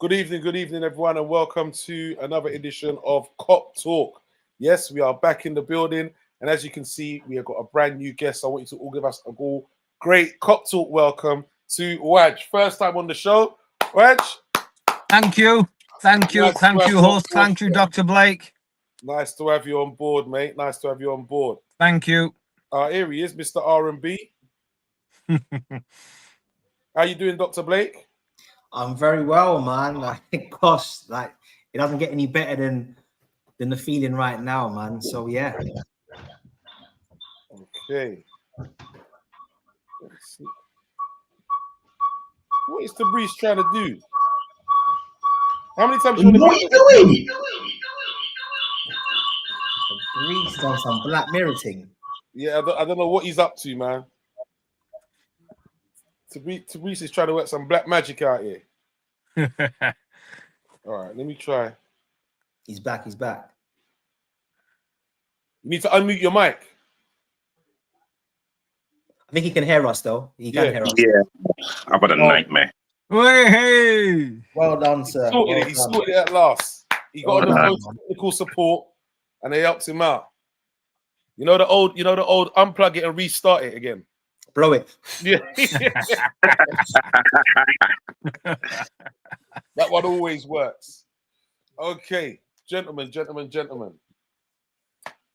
Good evening, everyone, and welcome to another edition of Cop Talk. Yes, we are back in the building, and as you can see, we have got a brand new guest. I want you to all give us a great Cop Talk welcome to Waj. First time on the show, Waj. Thank you, Nice to thank have you, you on host. board, Thank you, sir. Dr. Blake. Nice to have you on board, mate. Nice to have you on board. Thank you. Here he is, Mr. R&B. How you doing, Dr. Blake? I'm very well, man. Gosh, it doesn't get any better than the feeling right now, man. So yeah. Okay. Let's see. What is Tabriz trying to do? How many times you want to What are you doing? Reached on some Black Mirror thing. Yeah, I don't know what he's up to, man. Tabriz is trying to work some black magic out here. All right, let me try. He's back. You need to unmute your mic. I think he can hear us though. He can hear us. Yeah, how about a nightmare? Hey! Well done, sir. He sorted it at last. He got on the phone to technical support, and they helped him out. You know the old unplug it and restart it again. Blow it. Yeah. That one always works. Okay, gentlemen.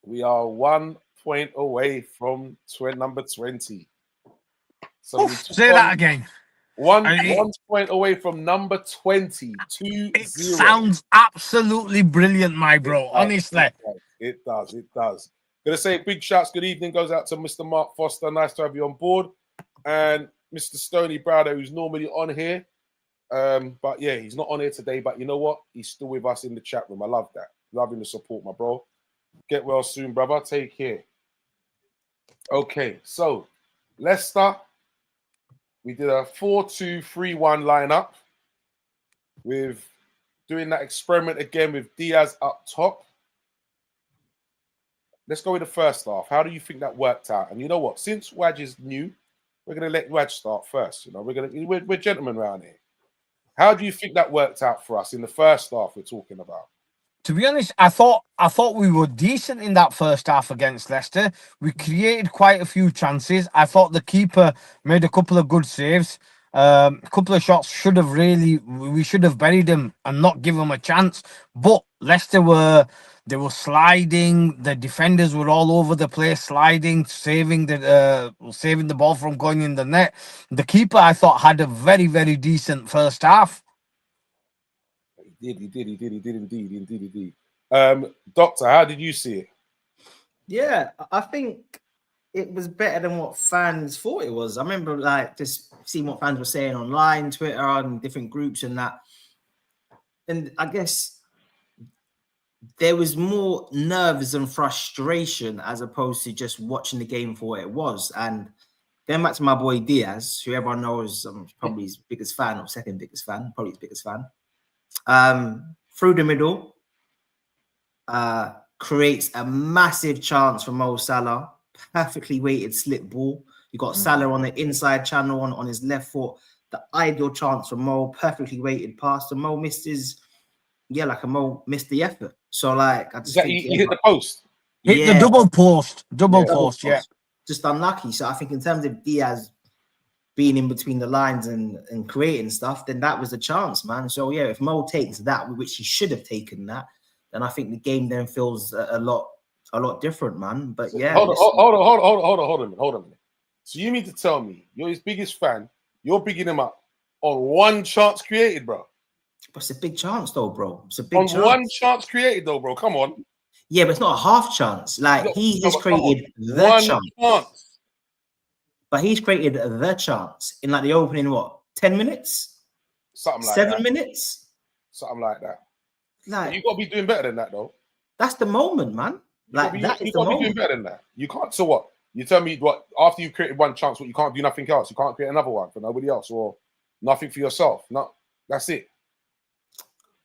We are 1 point away from number 20. So Say that again. One point away from number 20. It sounds absolutely brilliant, my bro. Honestly. It does. Gonna say big shouts, good evening goes out to Mr. Mark Foster. Nice to have you on board. And Mr. Stoney Browder, who's normally on here. But yeah, he's not on here today. But you know what? He's still with us in the chat room. I love that. Loving the support, my bro. Get well soon, brother. Take care. Okay, so Leicester. We did a 4-2-3-1 lineup. With doing that experiment again with Diaz up top. Let's go with the first half. How do you think that worked out? And you know what? Since Waj is new, we're gonna let Waj start first. You know, we're gentlemen around here. How do you think that worked out for us in the first half we're talking about? To be honest, I thought we were decent in that first half against Leicester. We created quite a few chances. I thought the keeper made a couple of good saves. A couple of shots we should have buried them and not give them a chance. But Leicester were sliding. The defenders were all over the place, sliding, saving the ball from going in the net. The keeper, I thought, had a very, very decent first half. He did indeed. Doctor, how did you see it? Yeah, I think it was better than what fans thought it was. I remember just seeing what fans were saying online, Twitter, and different groups and that. And I guess there was more nerves and frustration as opposed to just watching the game for what it was. And going back to my boy Diaz, who everyone knows probably his biggest fan or second biggest fan, probably his biggest fan. Through the middle, creates a massive chance for Mo Salah. Perfectly weighted slip ball. You got Salah on the inside channel on his left foot. The ideal chance for Mo, perfectly weighted pass. And Mo missed Mo missed the effort. So I just think he hit the post. Hit the double post. Double post. Just unlucky. So I think in terms of Diaz being in between the lines and creating stuff, then that was a chance, man. So yeah, if Mo takes that, which he should have taken that, then I think the game then feels a lot different, man. But yeah, hold on a minute. So you mean to tell me you're his biggest fan? You're bigging him up on one chance created, bro. But it's a big chance, though, bro. It's a big chance. One chance created, though, bro. Come on. Yeah, but it's not a half chance. He has created the chance. But he's created the chance in the opening, 10 minutes? Something like 7 minutes? Something like that. You got to be doing better than that, though. That's the moment, man. You got to be doing better than that. You can't. So what? You tell me what? After you've created one chance, what you can't do nothing else. You can't create another one for nobody else or nothing for yourself. No, that's it.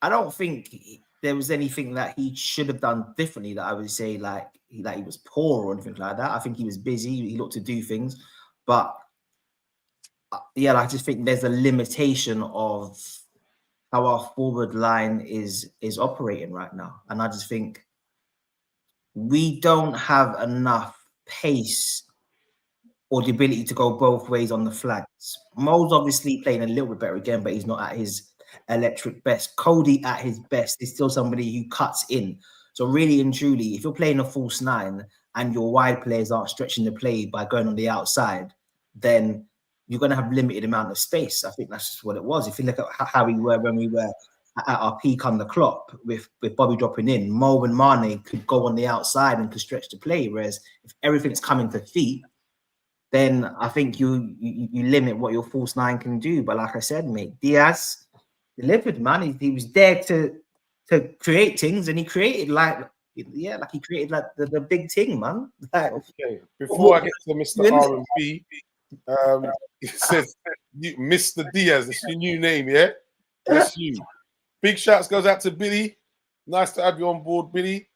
I don't think there was anything that he should have done differently that I would say he was poor or anything like that. I think he was busy. He looked to do things, but yeah, I just think there's a limitation of how our forward line is operating right now. And I just think we don't have enough pace or the ability to go both ways on the flanks. Mo's obviously playing a little bit better again, but he's not at his electric best. Cody at his best is still somebody who cuts in. So really and truly, if you're playing a false nine and your wide players aren't stretching the play by going on the outside, then you're going to have limited amount of space. I think that's just what it was. If you look at how we were when we were at our peak on the clock with Bobby dropping in, Mo and Mane could go on the outside and could stretch the play. Whereas if everything's coming to feet, then I think you limit what your false nine can do. But like I said, mate, Diaz delivered, man. He was there to create things, and he created he created like the big thing, man. Like, okay, before I get to Mr. R&B, it says Mr. Diaz, that's your new name, yeah? That's you. Big shouts goes out to Billy. Nice to have you on board, Billy.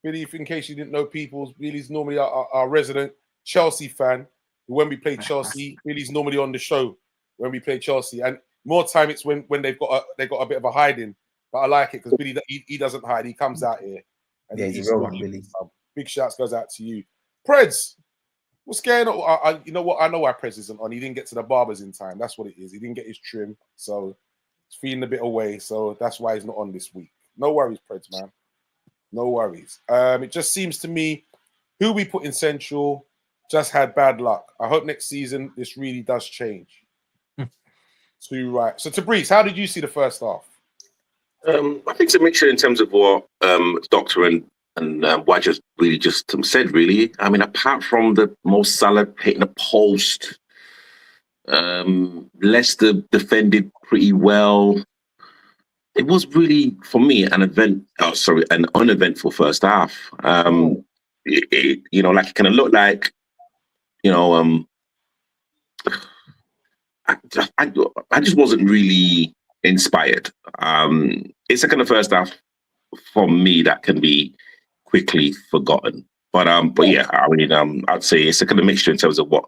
Billy, if in case you didn't know, people, Billy's normally our resident Chelsea fan. When we play Chelsea, Billy's normally on the show when we play Chelsea, and more time it's when they've got a bit of a hiding. But I like it because Billy he doesn't hide. He comes out here. And yeah, he's a real one, Billy. Big shouts goes out to you, Preds. What's going on? You know what? I know why Preds isn't on. He didn't get to the barbers in time. That's what it is. He didn't get his trim, so he's feeling a bit away. So that's why he's not on this week. No worries, Preds, man. No worries. It just seems to me who we put in central just had bad luck. I hope next season this really does change. So Tabriz, how did you see the first half? I think it's a mixture in terms of what Doctor and Wadger really just said, really. I mean, apart from the Mo Salah hitting a post, Leicester defended pretty well. It was really, for me, an uneventful first half. It kind of looked like, I just wasn't really inspired. It's a kind of first half for me that can be quickly forgotten. But yeah, I mean, I'd say it's a kind of mixture in terms of what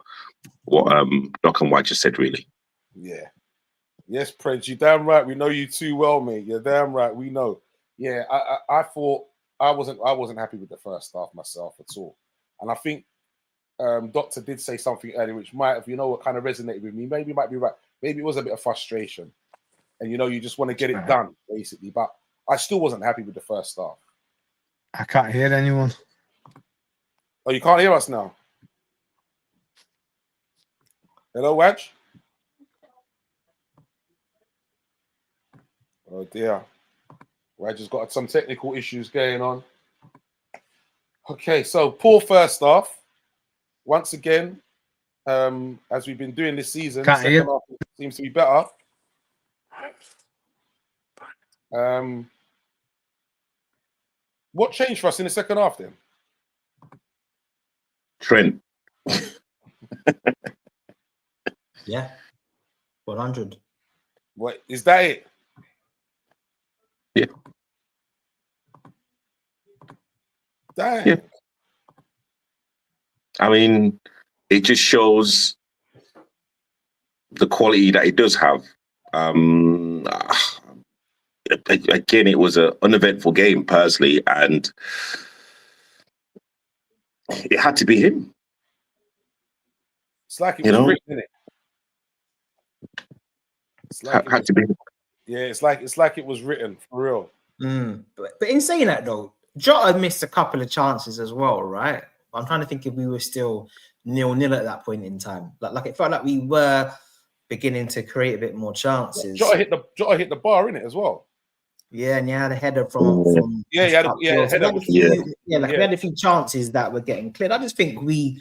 Doc and White just said, really. Yeah. Yes, Prince, you're damn right. We know you too well, mate. You're damn right. We know. Yeah, I thought I wasn't happy with the first half myself at all, and I think Doctor did say something earlier which might have, what kind of resonated with me. Maybe it might be right. Maybe it was a bit of frustration, and you just want to get it done basically. But I still wasn't happy with the first half. I can't hear anyone. Oh, you can't hear us now. Hello, Waj? Oh dear. Waj has got some technical issues going on. Okay, so poor first half. Once again, as we've been doing this season, second half seems to be better. What changed for us in the second half then? Trent. Yeah. 100. What is that it? Yeah. Damn. Yeah. I mean, it just shows the quality that it does have. Again, it was an uneventful game, personally, and it had to be him. It's like it was written, isn't it? It's like had to be. Yeah, it's like it was written for real. But in saying that though, Jota missed a couple of chances as well, right? I'm trying to think if we were still 0-0 at that point in time. Like it felt like we were beginning to create a bit more chances. Jota hit the bar in it as well. Yeah, and you had a header from he had a header. We had a few chances that were getting cleared. I just think we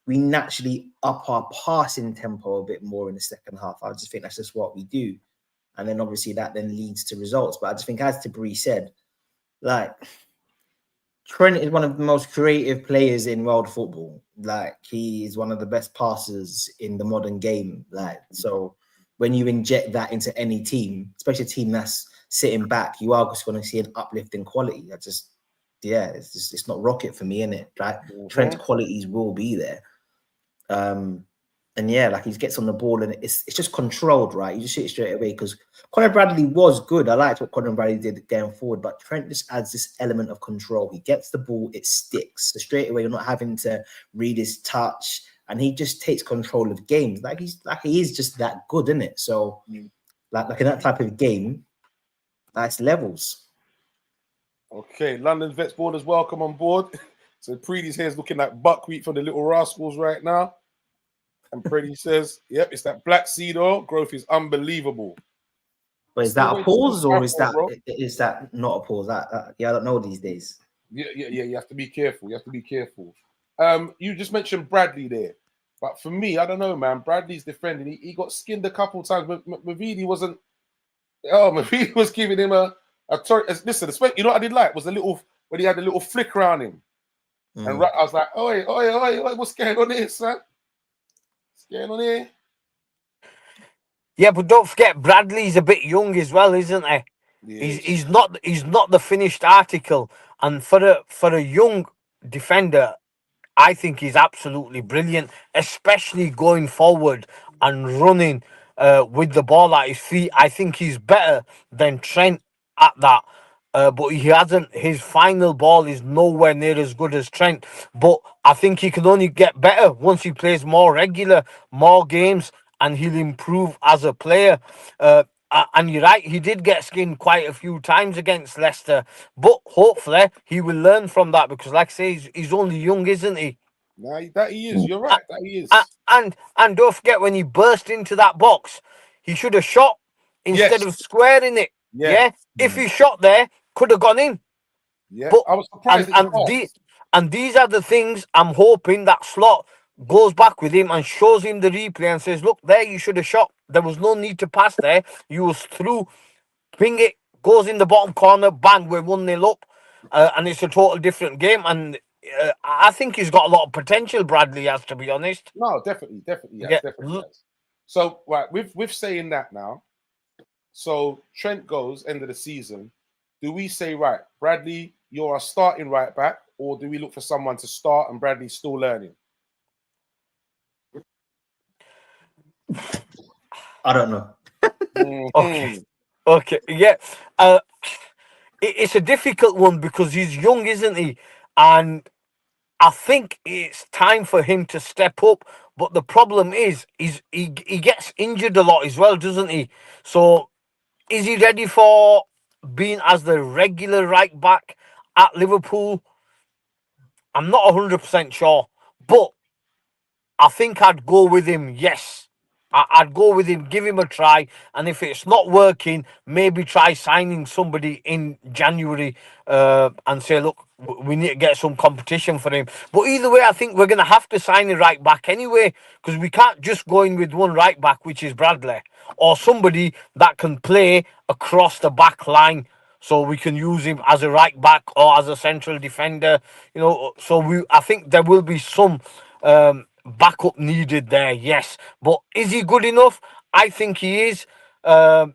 naturally up our passing tempo a bit more in the second half. I just think that's just what we do. And then obviously that then leads to results. But I just think, as Tabriz said, like, Trent is one of the most creative players in world football. Like, he is one of the best passers in the modern game. Like, so when you inject that into any team, especially a team that's sitting back, you are just going to see an uplift in quality. It's not rocket for me, innit? Like, Trent's qualities will be there. And yeah, like he gets on the ball and it's just controlled, right? You just hit it straight away because Conor Bradley was good. I liked what Conor Bradley did going forward, but Trent just adds this element of control. He gets the ball, it sticks. So straight away, you're not having to read his touch, and he just takes control of games. He is just that good, isn't it? So like in that type of game, that's levels. Okay, London Vets Borders, welcome on board. So Preedy's hair is looking like buckwheat for the little rascals right now. And Preedy says, yep, it's that black seed oil. Growth is unbelievable. But is that a pause or is that not a pause? Yeah, I don't know these days. Yeah. You have to be careful. You just mentioned Bradley there. But for me, I don't know, man. Bradley's defending. He got skinned a couple of times. But Mavidi wasn't. Oh, Mavidi was giving him a listen, you know what I did like was when he had a little flick around him. And I was like, oi, what's going on here, son? What's going on here? Yeah, but don't forget Bradley's a bit young as well, isn't he? Yes. He's not the finished article. And for a young defender, I think he's absolutely brilliant, especially going forward and running with the ball at his feet. I think he's better than Trent at that. But he hasn't. His final ball is nowhere near as good as Trent. But I think he can only get better once he plays more regular, more games, and he'll improve as a player. And you're right, he did get skinned quite a few times against Leicester. But hopefully he will learn from that because, like I say, he's only young, isn't he? No, that he is. You're right. That he is. And don't forget when he burst into that box, he should have shot instead of squaring it. Yeah. If he shot there, could have gone in. Yeah. But, I was surprised. And these are the things I'm hoping that Slot goes back with him and shows him the replay and says, look, there you should have shot. There was no need to pass there. You was through. Ping it, goes in the bottom corner, bang, we're 1-0 up. And it's a total different game. And I think he's got a lot of potential, Bradley has, to be honest. No, definitely. Yes, definitely has. So, right, with saying that now, so Trent goes end of the season. Do we say, right, Bradley, you're a starting right back, or do we look for someone to start and Bradley's still learning? I don't know. Okay. Yeah. It's a difficult one because he's young, isn't he? And I think it's time for him to step up. But the problem is, he gets injured a lot as well, doesn't he? So is he ready for being as the regular right back at Liverpool? I'm not 100% sure. But I think I'd go with him, yes. I'd go with him, give him a try, and if it's not working, maybe try signing somebody in January and say, look, we need to get some competition for him. But either way, I think we're going to have to sign a right back anyway, because we can't just go in with one right back, which is Bradley, or somebody that can play across the back line. So we can use him as a right back or as a central defender, So I think there will be some backup needed there, yes. But is he good enough? I think he is. I've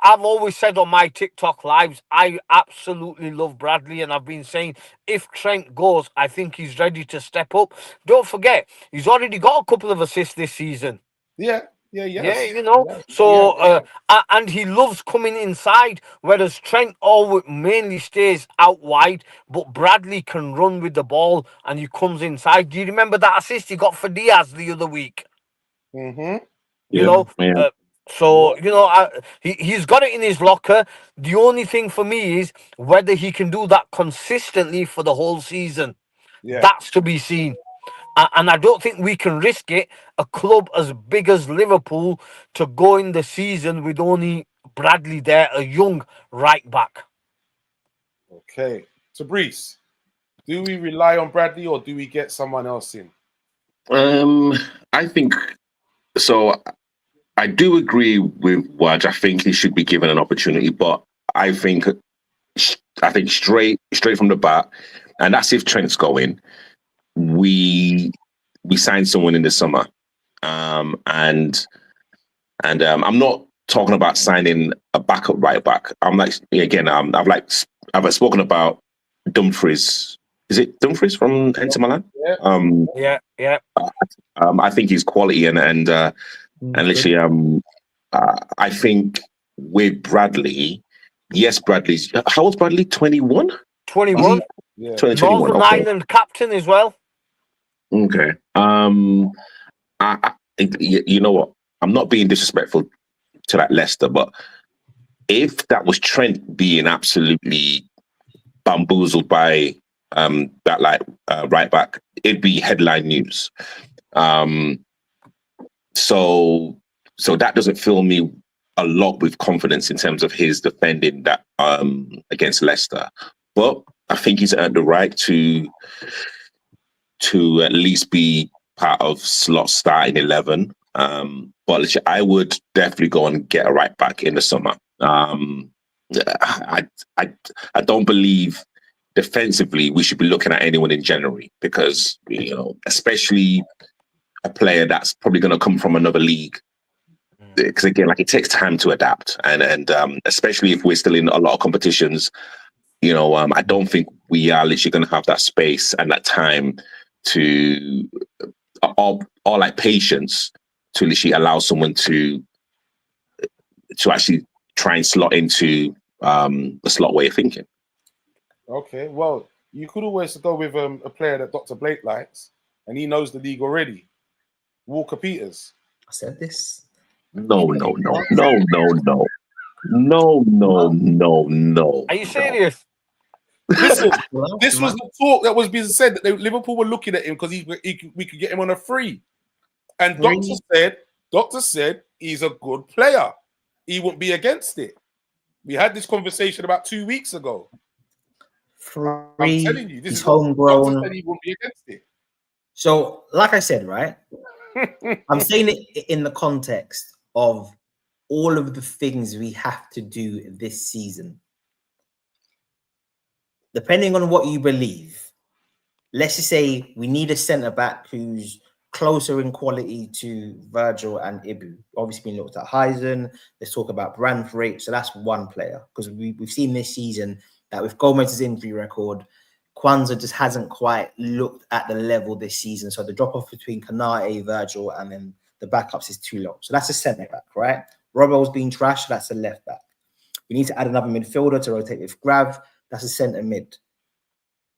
always said on my TikTok lives, I absolutely love Bradley, and I've been saying if Trent goes, I think he's ready to step up. Don't forget, he's already got a couple of assists this season. Yeah. And he loves coming inside, whereas Trent always mainly stays out wide, but Bradley can run with the ball and he comes inside. Do you remember that assist he got for Diaz the other week? Mm-hmm. He's got it in his locker. The only thing for me is whether he can do that consistently for the whole season. Yeah. That's to be seen. And I don't think we can risk it, a club as big as Liverpool, to go in the season with only Bradley there, a young right back. Okay. So, Brees, do we rely on Bradley or do we get someone else in? I think so. I do agree with Waj. I think he should be given an opportunity, but I think straight from the bat, and that's if Trent's going. We signed someone in the summer, and I'm not talking about signing a backup right back. I'm like, again, I've spoken about Dumfries is it Dumfries from Inter Milan? Yeah. Yeah. I think he's quality and literally I think with Bradley, yes, Bradley's how old's Bradley? 21? 21. Yeah. 2021. Northern Okay. Ireland captain as well. Okay. You know what? I'm not being disrespectful to that Leicester, but if that was Trent being absolutely bamboozled by that right back, it'd be headline news. So that doesn't fill me a lot with confidence in terms of his defending that against Leicester. But I think he's earned the right to at least be part of Slot's starting 11. But I would definitely go and get a right back in the summer. I don't believe defensively we should be looking at anyone in January because, especially a player that's probably going to come from another league. Because again, it takes time to adapt, and especially if we're still in a lot of competitions, I don't think we are literally going to have that space and that time to or like patience to literally allow someone to actually try and slot into the slot way of thinking. Okay, well, you could always go with a player that Dr. Blake likes, and he knows the league already. Walker Peters. I said this. No. Are you serious? Listen, this was the talk that was being said that Liverpool were looking at him because we could get him on a free. And Doctor said he's a good player. He wouldn't be against it. We had this conversation about 2 weeks ago. I'm telling you, this is homegrown. Doctor said he wouldn't be against it. So, like I said, right? I'm saying it in the context of all of the things we have to do this season. Depending on what you believe, let's just say we need a centre-back who's closer in quality to Virgil and Ibu. Obviously, we looked at Heisen. Let's talk about Branthwaite. So that's one player. Because we've seen this season that with Gomez's injury record, Kwanzaa just hasn't quite looked at the level this season. So the drop-off between Kanate, Virgil, and then the backups is too low. So that's a centre-back, right? Robbo's being trashed, so that's a left-back. We need to add another midfielder to rotate with Grav. That's a centre mid.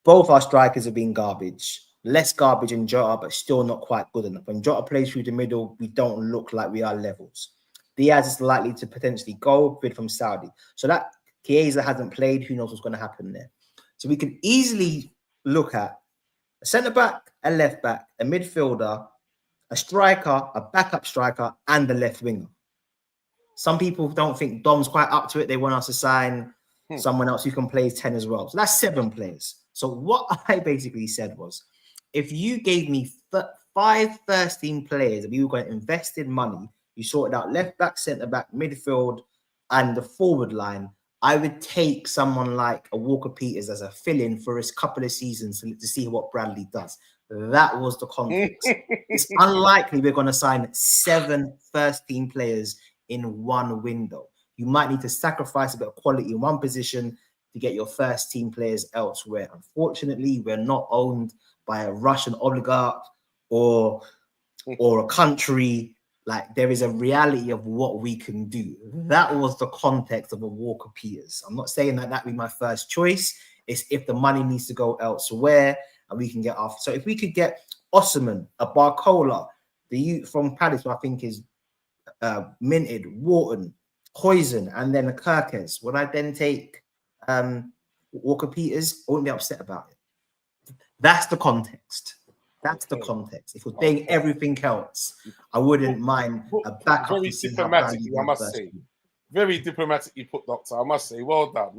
Both our strikers have been garbage. Less garbage in Jota, but still not quite good enough. When Jota plays through the middle, we don't look like we are levels. Diaz is likely to potentially go, bid from Saudi. So that Chiesa hasn't played. Who knows what's going to happen there? So we can easily look at a centre-back, a left-back, a midfielder, a striker, a backup striker, and a left winger. Some people don't think Dom's quite up to it. They want us to sign someone else who can play 10 as well. So that's 7 players. So what I basically said was, if you gave me 5 first-team players and you were going to invest in money, you sorted out left-back, centre-back, midfield, and the forward line, I would take someone like a Walker Peters as a fill-in for his couple of seasons to see what Bradley does. That was the context. It's unlikely we're going to sign 7 first-team players in one window. You might need to sacrifice a bit of quality in one position to get your first-team players elsewhere. Unfortunately, we're not owned by a Russian oligarch or a country. Like, there is a reality of what we can do. That was the context of a Walker Peters. I'm not saying that would be my first choice. It's if the money needs to go elsewhere and we can get off. So if we could get Osimhen, a Barcola, the youth from Palace, who I think is minted, Wharton, Hoysen, and then a Kirkes, would I then take Walker Peters? I wouldn't be upset about it. That's the context. That's the context. If we're doing everything else, I wouldn't mind a backup. Very diplomatically, I must say. Very diplomatically put, Doctor. I must say, well done.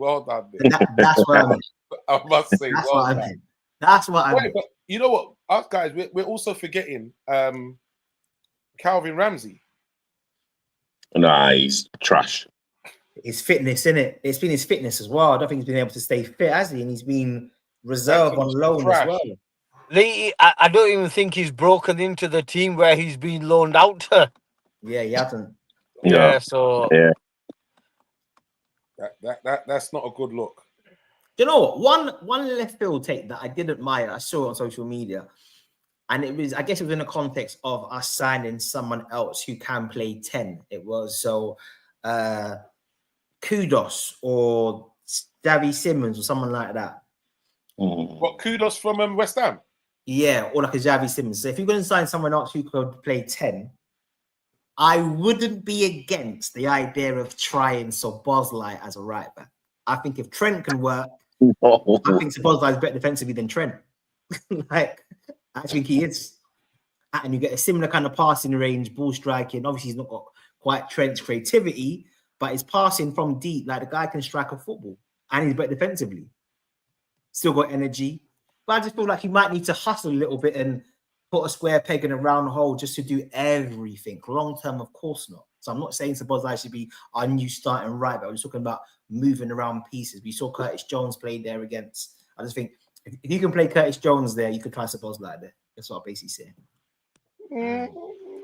That's what I mean. I must say, that's well what done. I mean. That's what I mean. But you know what, us guys, we're also forgetting Calvin Ramsey. Nah, he's trash. His fitness, innit? It's been his fitness as well. I don't think he's been able to stay fit, has he? And he's been reserved on loan as well. Lee, I don't even think he's broken into the team where he's been loaned out to. Yeah, he hasn't. Yeah, so yeah, That's not a good look. Do you know what? One left field take that I did admire, I saw it on social media, and it was, I guess it was in the context of us signing someone else who can play 10. It was so Kudos or Davy Simmons or someone like that. What, Kudos from West Ham? Yeah, or like a Javi Simmons. So if you're going to sign someone else who could play 10, I wouldn't be against the idea of trying Szoboszlai as a right back. I think if Trent can work, I think Szoboszlai is better defensively than Trent. Like, I think he is. And you get a similar kind of passing range, ball striking. Obviously, he's not got quite Trent's creativity, but his passing from deep, like the guy can strike a football and he's better defensively. Still got energy. But I just feel like he might need to hustle a little bit and put a square peg in a round hole just to do everything. Long term, of course not. So I'm not saying Szoboszlai should be our new starting right, but I'm just talking about moving around pieces. We saw Curtis Jones play there against. I just think if you can play Curtis Jones there, you could try Szoboszlai there. That's what I'm basically saying.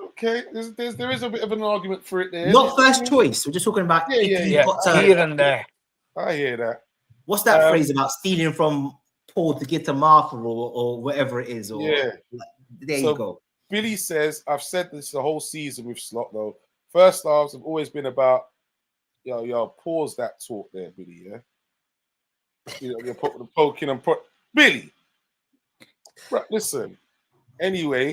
Okay, there is a bit of an argument for it there. Not first choice. We're just talking about Here and there. I hear that. What's that phrase about stealing from Paul to get to Martha or whatever it is? Or, yeah. There you go. Billy says, I've said this the whole season with Slot, though. First halves have always been about, pause that talk there, Billy, yeah? You're poking and Billy! Right, listen. Anyway,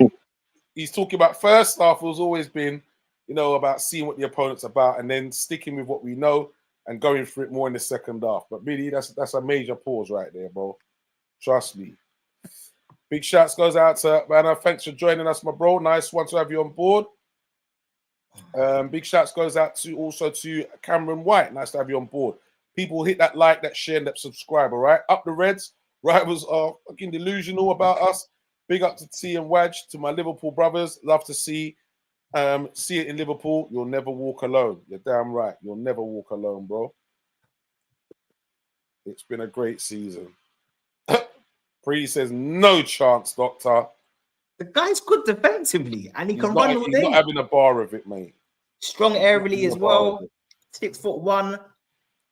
he's talking about first half has always been, about seeing what the opponent's about and then sticking with what we know and going for it more in the second half. But Billy, that's a major pause right there, bro. Trust me. Big shouts goes out to Banner. Thanks for joining us, my bro. Nice one to have you on board. Big shouts goes out to Cameron White. Nice to have you on board. People hit that like, that share, and that subscribe, all right? Up the Reds. Rivals are fucking delusional about us. Big up to T and Waj, to my Liverpool brothers. Love to see it in Liverpool. You'll never walk alone. You're damn right. You'll never walk alone, bro. It's been a great season. Bree says, no chance, Doctor. The guy's good defensively and he can run all day. He's not having a bar of it, mate. Strong aerially as well. 6'1".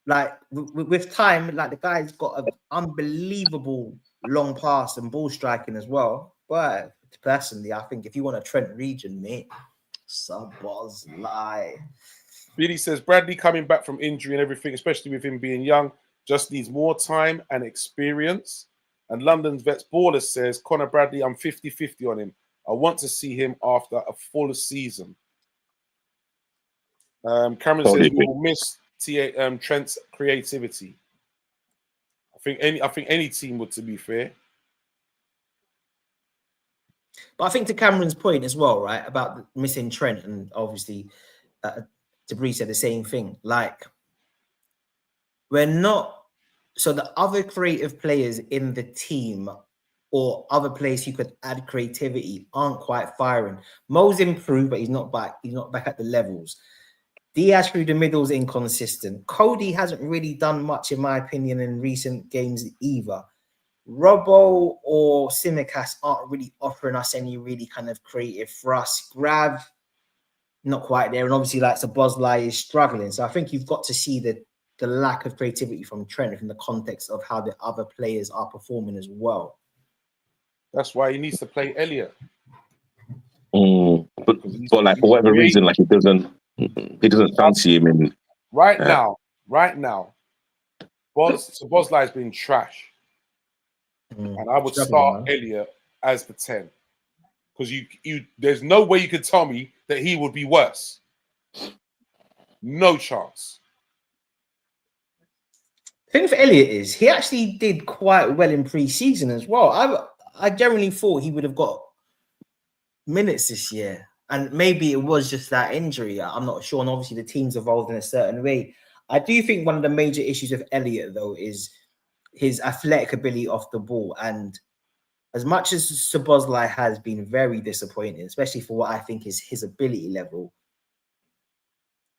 Like, with time, like, the guy's got an unbelievable long pass and ball striking as well. But personally, I think if you want a Trent region, mate, Szoboszlai. Billy says, Bradley coming back from injury and everything, especially with him being young, just needs more time and experience. And London's Vets Baller says, Connor Bradley, I'm 50-50 on him. I want to see him after a full season. Cameron says we will miss Trent's creativity. I think any team would, to be fair. But I think to Cameron's point as well, right, about missing Trent, and obviously Debris said the same thing. Like, we're not. So the other creative players in the team or other players who could add creativity aren't quite firing. Mo's improved, but he's not back. He's not back at the levels. Diaz through the middle is inconsistent. Cody hasn't really done much, in my opinion, in recent games either. Robbo or Simicast aren't really offering us any really kind of creative thrust. Grav, not quite there. And obviously, like, Szoboszlai is struggling. So I think you've got to see the lack of creativity from Trent in the context of how the other players are performing as well. That's why he needs to play Elliot. But like, for whatever reason, like, he doesn't fancy him in. Right now, Szoboszlai has been trash. And I would start Elliot as the 10. Because you there's no way you could tell me that he would be worse. No chance. The thing for Elliot is he actually did quite well in pre-season as well. I generally thought he would have got minutes this year, and maybe it was just that injury. I'm not sure, and obviously the team's evolved in a certain way. I do think one of the major issues with Elliot, though, is his athletic ability off the ball. And as much as Szoboszlai has been very disappointing, especially for what I think is his ability level,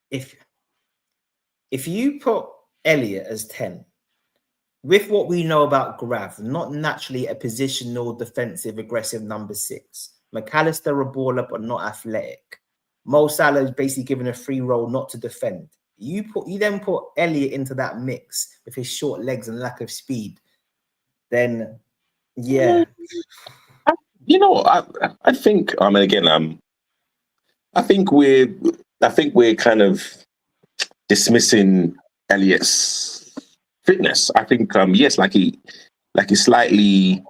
if you put Elliot as 10, with what we know about Grav, not naturally a positional, defensive, aggressive number 6. McAllister a baller, but not athletic. Mo Salah is basically given a free role not to defend. you then put Elliott into that mix with his short legs and lack of speed, then yeah. You know, I think I mean again, I think we're kind of dismissing Elliott's fitness. I think yes, like he slightly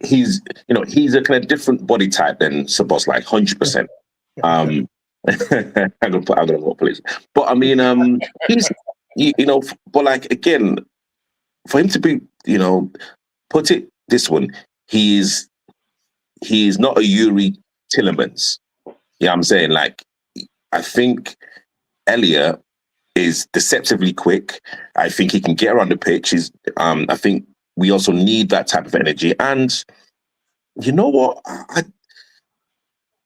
he's he's a kind of different body type than Sabos, like 100%. I'm gonna go police. But I mean, he's but like again, for him to be, put it this one, he is not a Yuri Tillemans. Yeah, I'm saying, like, I think Elliott is deceptively quick. I think he can get around the pitch. I think we also need that type of energy. And you know what?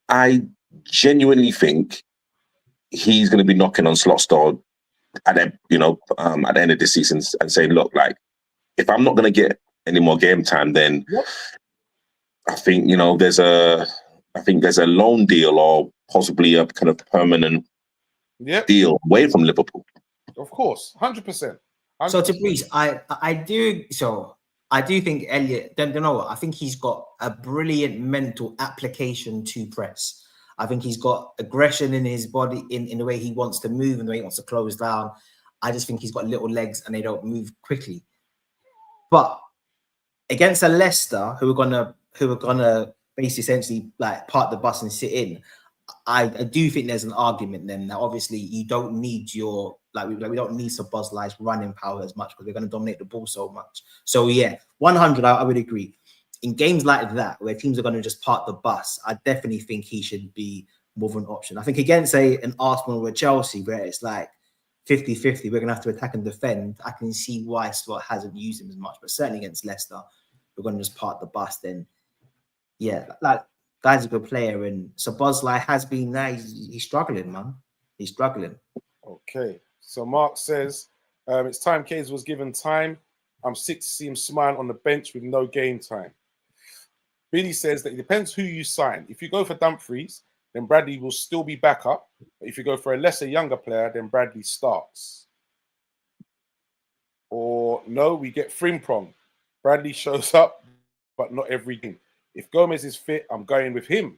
I genuinely think he's going to be knocking on Slot's door at the end of the season and saying, look, like, if I'm not going to get any more game time, then I think there's a loan deal or possibly a kind of permanent deal away from Liverpool. Of course, 100%. So to Breeze, I do think Elliott. Don't know what I think. He's got a brilliant mental application to press. I think he's got aggression in his body, in the way he wants to move and the way he wants to close down. I just think he's got little legs and they don't move quickly. But against a Leicester who are gonna basically essentially like park the bus and sit in, I do think there's an argument then that obviously you don't need we don't need Szoboszlai's running power as much because they're going to dominate the ball so much. So yeah, 100, I would agree. In games like that where teams are going to just park the bus, I definitely think he should be more of an option. I think against an Arsenal or a Chelsea where it's like 50-50, we're going to have to attack and defend, I can see why Slot hasn't used him as much. But certainly against Leicester, we're going to just park the bus. Then yeah, like, guy's a good player, and Szoboszlai has been there. He's struggling, man. He's struggling. Okay. So Mark says, it's time Kays was given time. I'm sick to see him smile on the bench with no game time. Billy says that it depends who you sign. If you go for Dumfries, then Bradley will still be back up. But if you go for a lesser younger player, then Bradley starts. Or no, we get Frimpong. Bradley shows up, but not every game. If Gomez is fit, I'm going with him.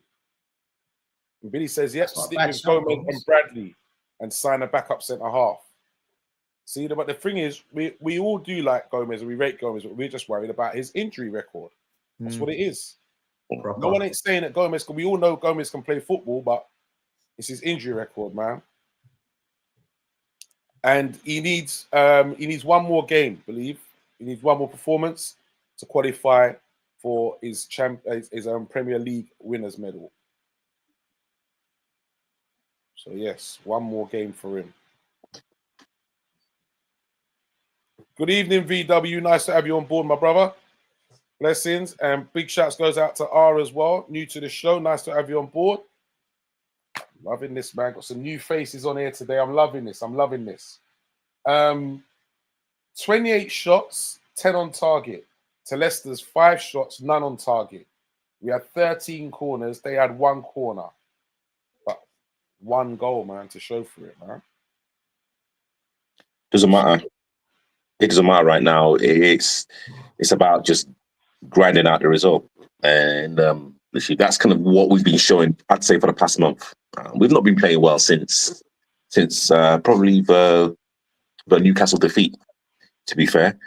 And Billy says, yes, stick with Gomez and Bradley and sign a backup centre-half. See, but the thing is, we all do like Gomez and we rate Gomez, but we're just worried about his injury record. That's what it is. No one ain't saying that Gomez, we all know Gomez can play football, but it's his injury record, man. And he needs one more game, believe. He needs one more performance to qualify for his Premier League winners medal. So yes, one more game for him. Good evening, VW. Nice to have you on board, my brother. Blessings. And big shouts goes out to R as well. New to the show. Nice to have you on board. Loving this, man. Got some new faces on here today. I'm loving this. 28 shots, 10 on target. To Leicester's 5 shots, none on target. We had 13 corners. They had 1 corner. But 1 goal, man, to show for it, man. Doesn't matter. It doesn't matter right now. It's about just grinding out the result. And literally, that's kind of what we've been showing, I'd say, for the past month. We've not been playing well since probably the Newcastle defeat, to be fair.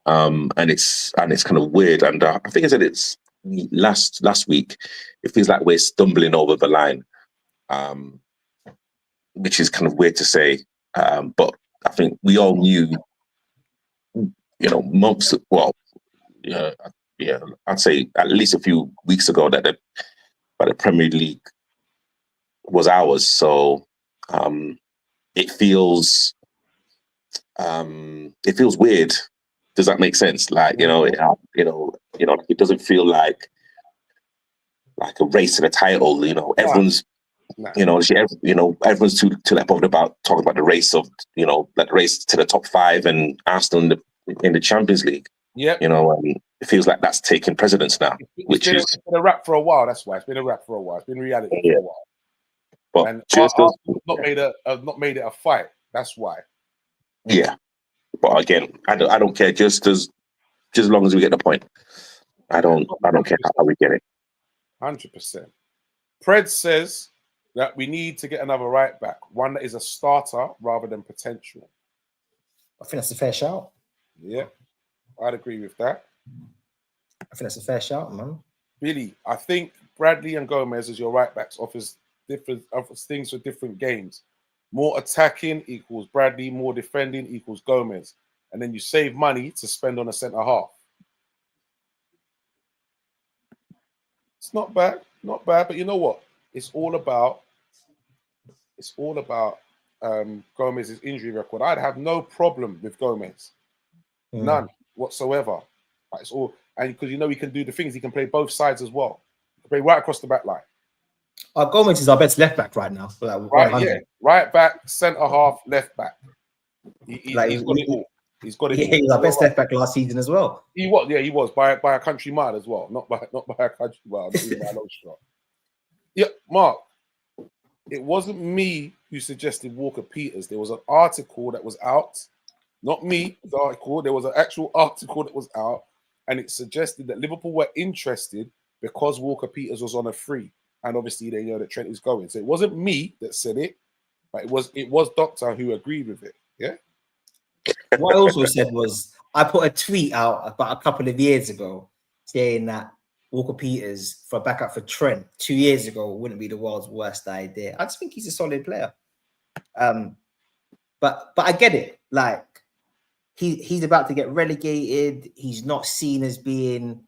And it's kind of weird. And I think I said it's last week. It feels like we're stumbling over the line, which is kind of weird to say. But I think we all knew, months. Well, I'd say at least a few weeks ago that the Premier League was ours. So it feels weird. Does that make sense? Like, it doesn't feel like a race to the title. Everyone's, everyone's too bothered about talking about the race of, the race to the top 5 and Arsenal in the Champions League. Yeah. It feels like that's taking precedence now, it's been a wrap for a while. That's why it's been a wrap for a while. It's been reality for a while. But And just Arsenal have not made it a fight. That's why. yeah. But again, I don't care. Just as long as we get the point, I don't care how we get it. 100%. Pred says that we need to get another right back, one that is a starter rather than potential. I think that's a fair shout. Yeah, I'd agree with that. I think that's a fair shout, man. Billy, I think Bradley and Gomez as your right backs offers things for different games. More attacking equals Bradley, more defending equals Gomez. And then you save money to spend on a centre half. It's not bad, but you know what? It's all about Gomez's injury record. I'd have no problem with Gomez. None whatsoever. Like, it's all, and because you know he can do the things, he can play both sides as well. He can play right across the back line. Gomez is our best left back right now. Right back, centre half, left back. He's got it all. He's got it. He was our best left back last season as well. He was by a country mile as well, not by a country mile. Yeah, Mark. It wasn't me who suggested Walker Peters. There was an article that was out. Not me, the article. There was an actual article that was out, and it suggested that Liverpool were interested because Walker Peters was on a free, and obviously they know that Trent is going. So it wasn't me that said it, but it was Doctor who agreed with it. Yeah. What I also said was I put a tweet out about a couple of years ago saying that Walker Peters for backup for Trent 2 years ago wouldn't be the world's worst idea. I just think he's a solid player. But I get it. Like he's about to get relegated. He's not seen as being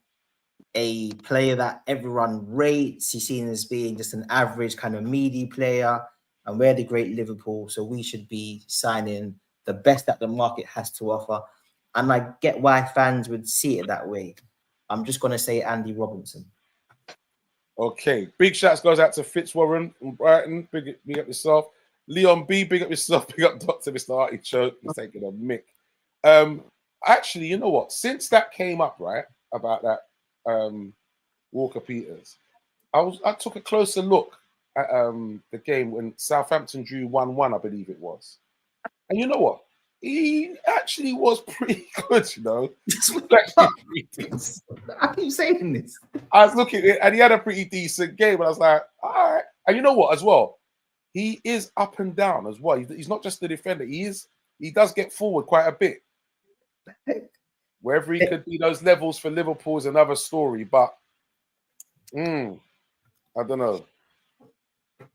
a player that everyone rates. He's seen as being just an average kind of meaty player. And we're the great Liverpool, so we should be signing the best that the market has to offer. And I get why fans would see it that way. I'm just going to say Andy Robertson. Okay. Big shouts goes out to Fitzwarren from Brighton. Big up yourself. Leon B, big up yourself. Big up Dr. Mr. Artichoke. He's taking a mick. Actually, you know what? Since that came up, right, about that Walker Peters, I took a closer look at the game when Southampton drew 1-1, I believe it was. And you know what? He actually was pretty good, you know. I keep saying this. I was looking at it, and he had a pretty decent game, and I was like, all right. And you know what, as well? He is up and down as well. He's not just the defender. He does get forward quite a bit. Wherever he could be those levels for Liverpool is another story, but I don't know.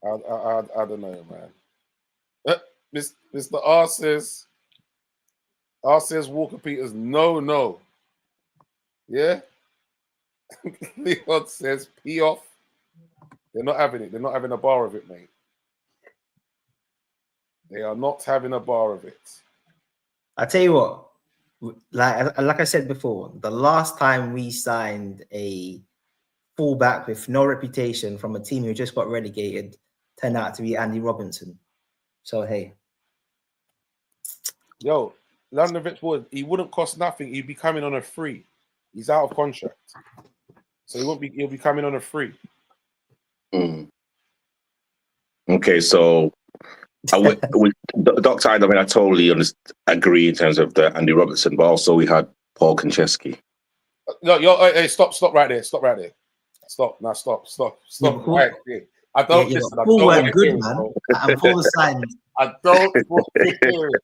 I don't know, man. Mr. R says Walker Peters, no. Yeah? Leon says pee off. They're not having it. They're not having a bar of it, mate. They are not having a bar of it. I tell you what, like I said before, the last time we signed a fullback with no reputation from a team who just got relegated turned out to be Andy Robertson. So hey. Yo, London Victor, he wouldn't cost nothing. He'd be coming on a free. He's out of contract. So he'll be coming on a free. Okay, so with Dr. I mean, I totally agree in terms of the Andy Robertson, but also we had Paul Konchesky. No, hey, stop right there. Stop right there. Stop right there. I don't listen. I don't want to hear it, man. I'm Paul signed. I don't want to hear it.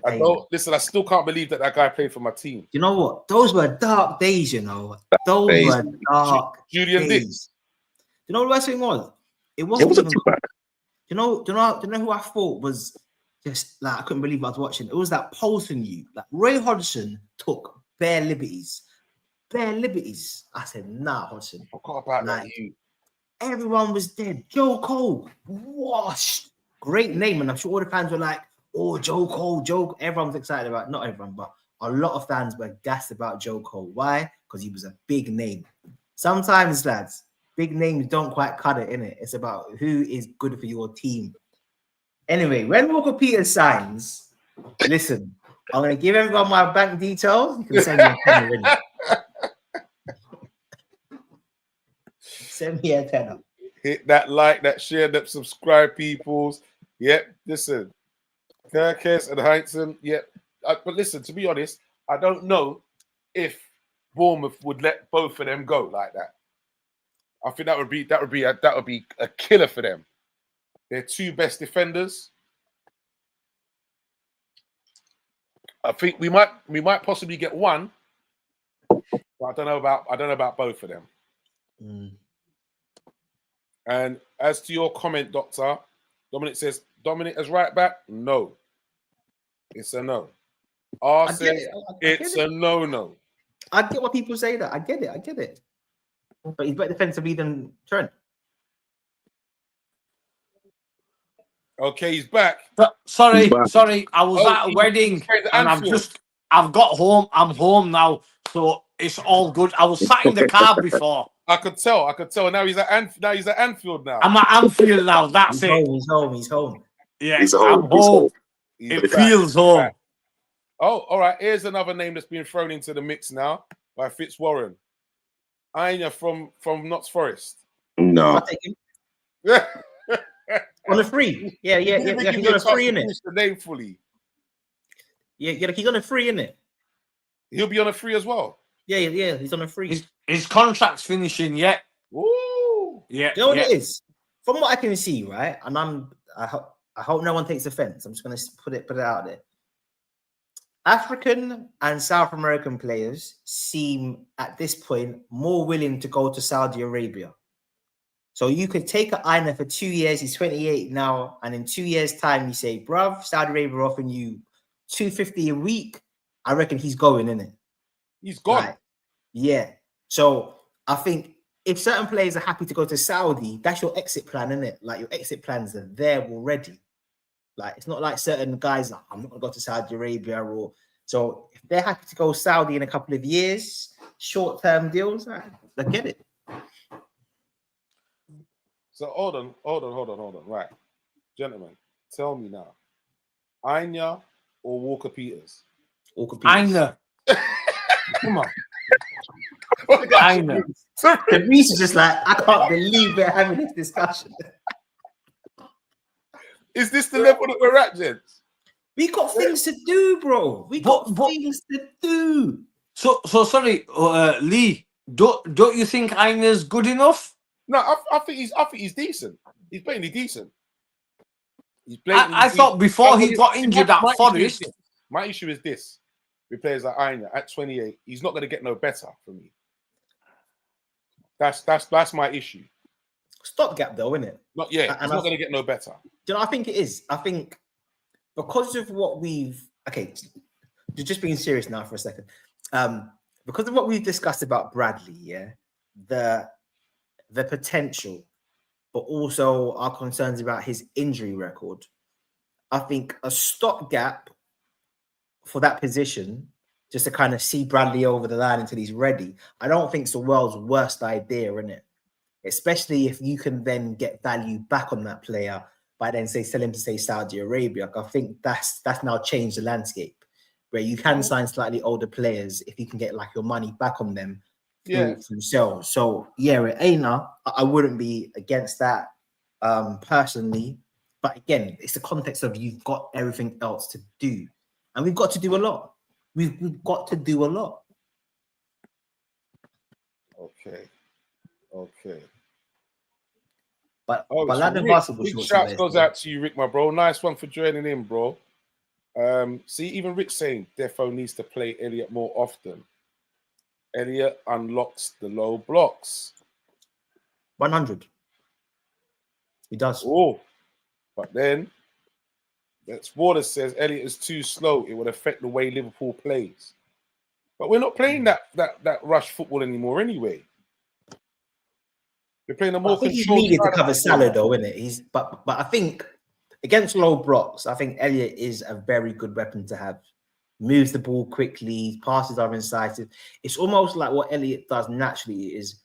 I don't listen. I still can't believe that guy played for my team. You know what? Those were dark days. You know, those were dark Julian days. You know what the worst thing was? It wasn't even too bad. Do you know who I thought was just like I couldn't believe I was watching? It was that Poulsen you. Like Ray Hodgson took bare liberties. I said, nah, Hodgson. I forgot about like, that. You. Everyone was dead. Joe Cole, washed. Great name. And I'm sure all the fans were like, oh, Joe Cole. Everyone was excited about, not everyone, but a lot of fans were gassed about Joe Cole. Why? Because he was a big name. Sometimes, lads, big names don't quite cut it, innit? It's about who is good for your team. Anyway, when Walker Peters signs, listen, I'm going to give everyone my bank details. You can send me a tenner in. Send me a tenner. Hit that like, that share, that subscribe, peoples. Yep, listen. Kirkes and Heinzen, yep. But listen, to be honest, I don't know if Bournemouth would let both of them go like that. I think that would be a killer for them. Their two best defenders. I think we might possibly get one, but I don't know about both of them. Mm. And as to your comment, Doctor, Dominic says Dominic as right back. No, it's a no. R I get says it. it's a no. I get why people say that. I get it. But he's better defensively than Trent. Okay, he's back. Sorry. But- I was at a wedding He's and I've got home. I'm home now, so it's all good. I was sat in the car before. I could tell. Now he's at Anfield now. I'm at Anfield now. That's He's it. home. He's home. Yeah, He's I'm home. He's home. home. He's It back. feels home. Back. Oh, all right. Here's another name that's being thrown into the mix now by Fitzwarren. Anya from Notts Forest. No. I'll take him. Yeah. On a free. Yeah. He's on a free, innit? Finish the name fully. Yeah, he's on a free, innit? He'll be on a free as well. Yeah, he's on a free. His contract's finishing yet. Woo! Yeah. You know what yeah. it is? From what I can see, right? And I hope no one takes offense. I'm just gonna put it out there. African and South American players seem at this point more willing to go to Saudi Arabia. So you could take an Aina for 2 years, he's 28 now, and in 2 years' time, you say, bruv, Saudi Arabia offering you $250 a week. I reckon he's going, innit? He's gone. Like, yeah. So I think if certain players are happy to go to Saudi, that's your exit plan, innit? Like your exit plans are there already. Like it's not like certain guys, like, I'm not gonna go to Saudi Arabia or so if they're happy to go Saudi in a couple of years, short-term deals, I get it. So hold on. Right. Gentlemen, tell me now. Anya or Walker Peters? Aina. Come on. Aina. The Reese is just like, I can't believe we're having this discussion. Is this the level that we're at, gents? We got things to do, bro. We got things to do. So sorry, Lee. Don't you think Aina's good enough? No, I think he's decent. He's plainly decent. I thought before he got injured at Forest. My issue is this: with players like Anya at 28, he's not going to get no better for me. That's my issue. Stopgap though, isn't it? Not yet. He's not going to get no better. Do you know? I think it is. I think because of what just being serious now for a second. Because of what we've discussed about Bradley, yeah, the potential, but also our concerns about his injury record. I think a stopgap for that position, just to kind of see Bradley over the line until he's ready, I don't think it's the world's worst idea, isn't it? Especially if you can then get value back on that player by then sell him to Saudi Arabia. I think that's now changed the landscape where you can sign slightly older players if you can get like your money back on them through sales. So yeah, Aina, I wouldn't be against that personally. But again, it's the context of you've got everything else to do. And we've got to do a lot. We've got to do a lot. Okay. But so London Rick, basketball big shorts shouts are goes there. out to you, Rick, my bro. Nice one for joining in, bro. See, even Rick saying Defo needs to play Elliot more often. Elliot unlocks the low blocks. 100. He does. Oh, but then Water says Elliot is too slow. It would affect the way Liverpool plays. But we're not playing that rush football anymore anyway. We're playing a more I think he's controlled needed to style of cover football. Salah though, isn't it? But I think against low blocks, I think Elliot is a very good weapon to have. Moves the ball quickly, passes are incisive. It's almost like what Elliot does naturally is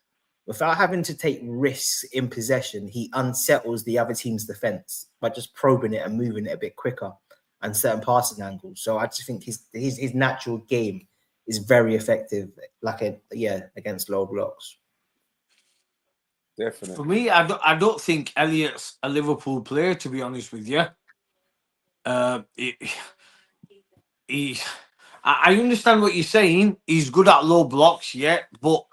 without having to take risks in possession, he unsettles the other team's defense by just probing it and moving it a bit quicker and certain passing angles. So I just think his natural game is very effective, against low blocks. Definitely. For me, I don't think Elliot's a Liverpool player, to be honest with you. He I understand what you're saying. He's good at low blocks, yeah, but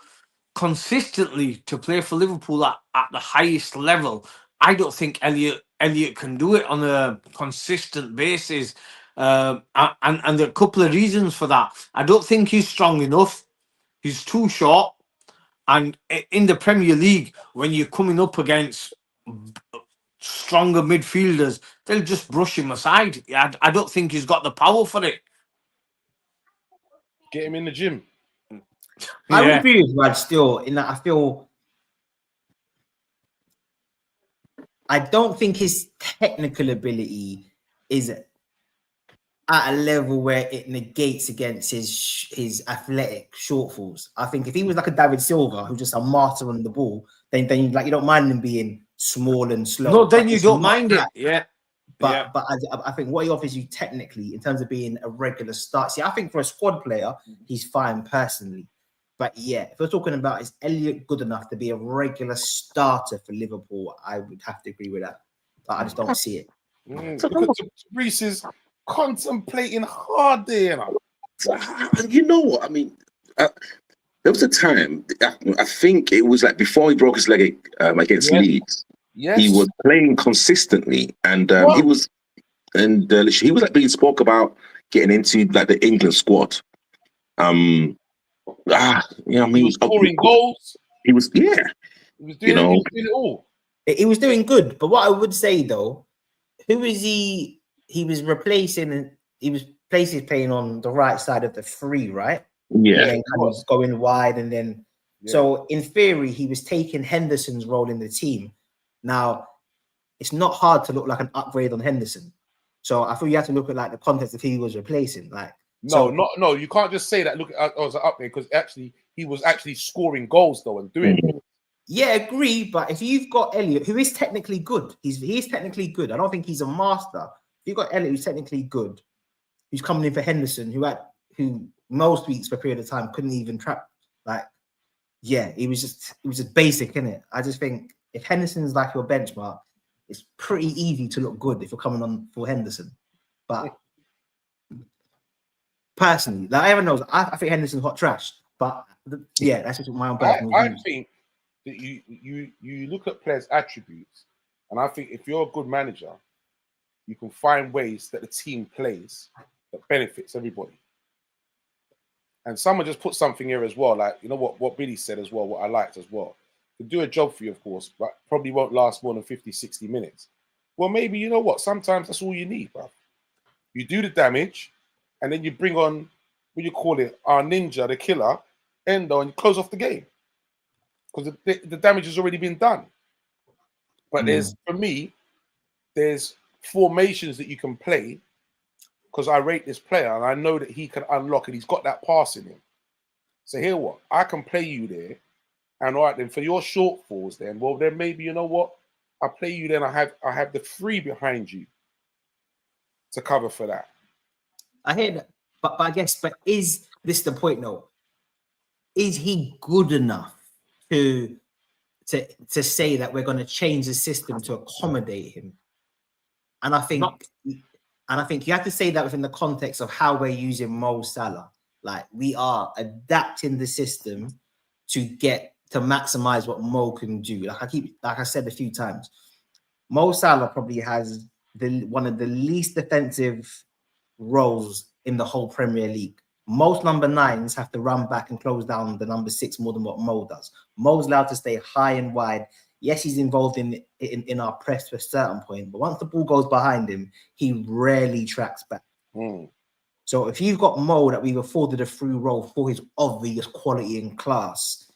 consistently to play for Liverpool at the highest level, I don't think Elliot can do it on a consistent basis. And there are a couple of reasons for that. I don't think he's strong enough. He's too short. And in the Premier League, when you're coming up against stronger midfielders, they'll just brush him aside. I don't think he's got the power for it. Get him in the gym. I would Yeah. agree with Raj still in that I don't think his technical ability is at a level where it negates against his athletic shortfalls. I think if he was like a David Silva who's just a master on the ball, then like you don't mind him being small and slow. No, then But you it's don't not mind it. that. Yeah. But I think what he offers you technically in terms of being a regular start. See, I think for a squad player, he's fine personally. But yeah, if we're talking about is Elliot good enough to be a regular starter for Liverpool, I would have to agree with that. But I just don't see it. Look at Reese is contemplating hard there. You know what? I mean, there was a time, I think it was like before he broke his leg against Leeds. Yes. He was playing consistently, and What? he was like being spoke about getting into like the England squad. You know what I mean? He was scoring goals. He was, yeah. He was doing, he was doing it all. He was doing good. But what I would say though, who is he? He was replacing. He was playing on the right side of the three, right? Yeah. And then kind of going wide, and then Yeah. so in theory he was taking Henderson's role in the team. Now, it's not hard to look like an upgrade on Henderson. So I thought you have to look at like the context of who he was replacing. Like, No, you can't just say that. Look, I was up there because actually he was actually scoring goals though and doing it. yeah, agree. But if you've got Elliot, who is technically good, he's technically good. I don't think he's a master. If you've got Elliot, who's technically good, who's coming in for Henderson, who most weeks for a period of time couldn't even trap. Like, yeah, it was just basic, innit? I just think if Henderson's like your benchmark, it's pretty easy to look good if you're coming on for Henderson. But personally, like everyone knows, I think Henderson's hot trash. But yeah, that's just my own personal I views. think that you look at players' attributes, and I think if you're a good manager, you can find ways that the team plays that benefits everybody. And someone just put something here as well, like, you know what Billy said as well, what I liked as well. To do a job for you, of course, but probably won't last more than 50, 60 minutes. Well, maybe, you know what, sometimes that's all you need, bro. You do the damage, and then you bring on, what you call it, our ninja, the killer, Endo, and you close off the game. Because the damage has already been done. But for me, there's formations that you can play because I rate this player and I know that he can unlock and he's got that pass in him. So here what? I can play you there. And all right, then for your shortfalls, then maybe, you know what? I play you then. I have the three behind you to cover for that. I hear that, but I guess, but is this the point though? Is he good enough to say that we're going to change the system to accommodate him? And I think, you have to say that within the context of how we're using Mo Salah. Like, we are adapting the system to maximize what Mo can do. Like I said a few times, Mo Salah probably has one of the least defensive roles in the whole Premier League. Most number 9s have to run back and close down the number 6 more than what Mo does. Mo's allowed to stay high and wide. Yes, he's involved in our press to a certain point, but once the ball goes behind him, he rarely tracks back. So if you've got Mo that we've afforded a free role for his obvious quality and class,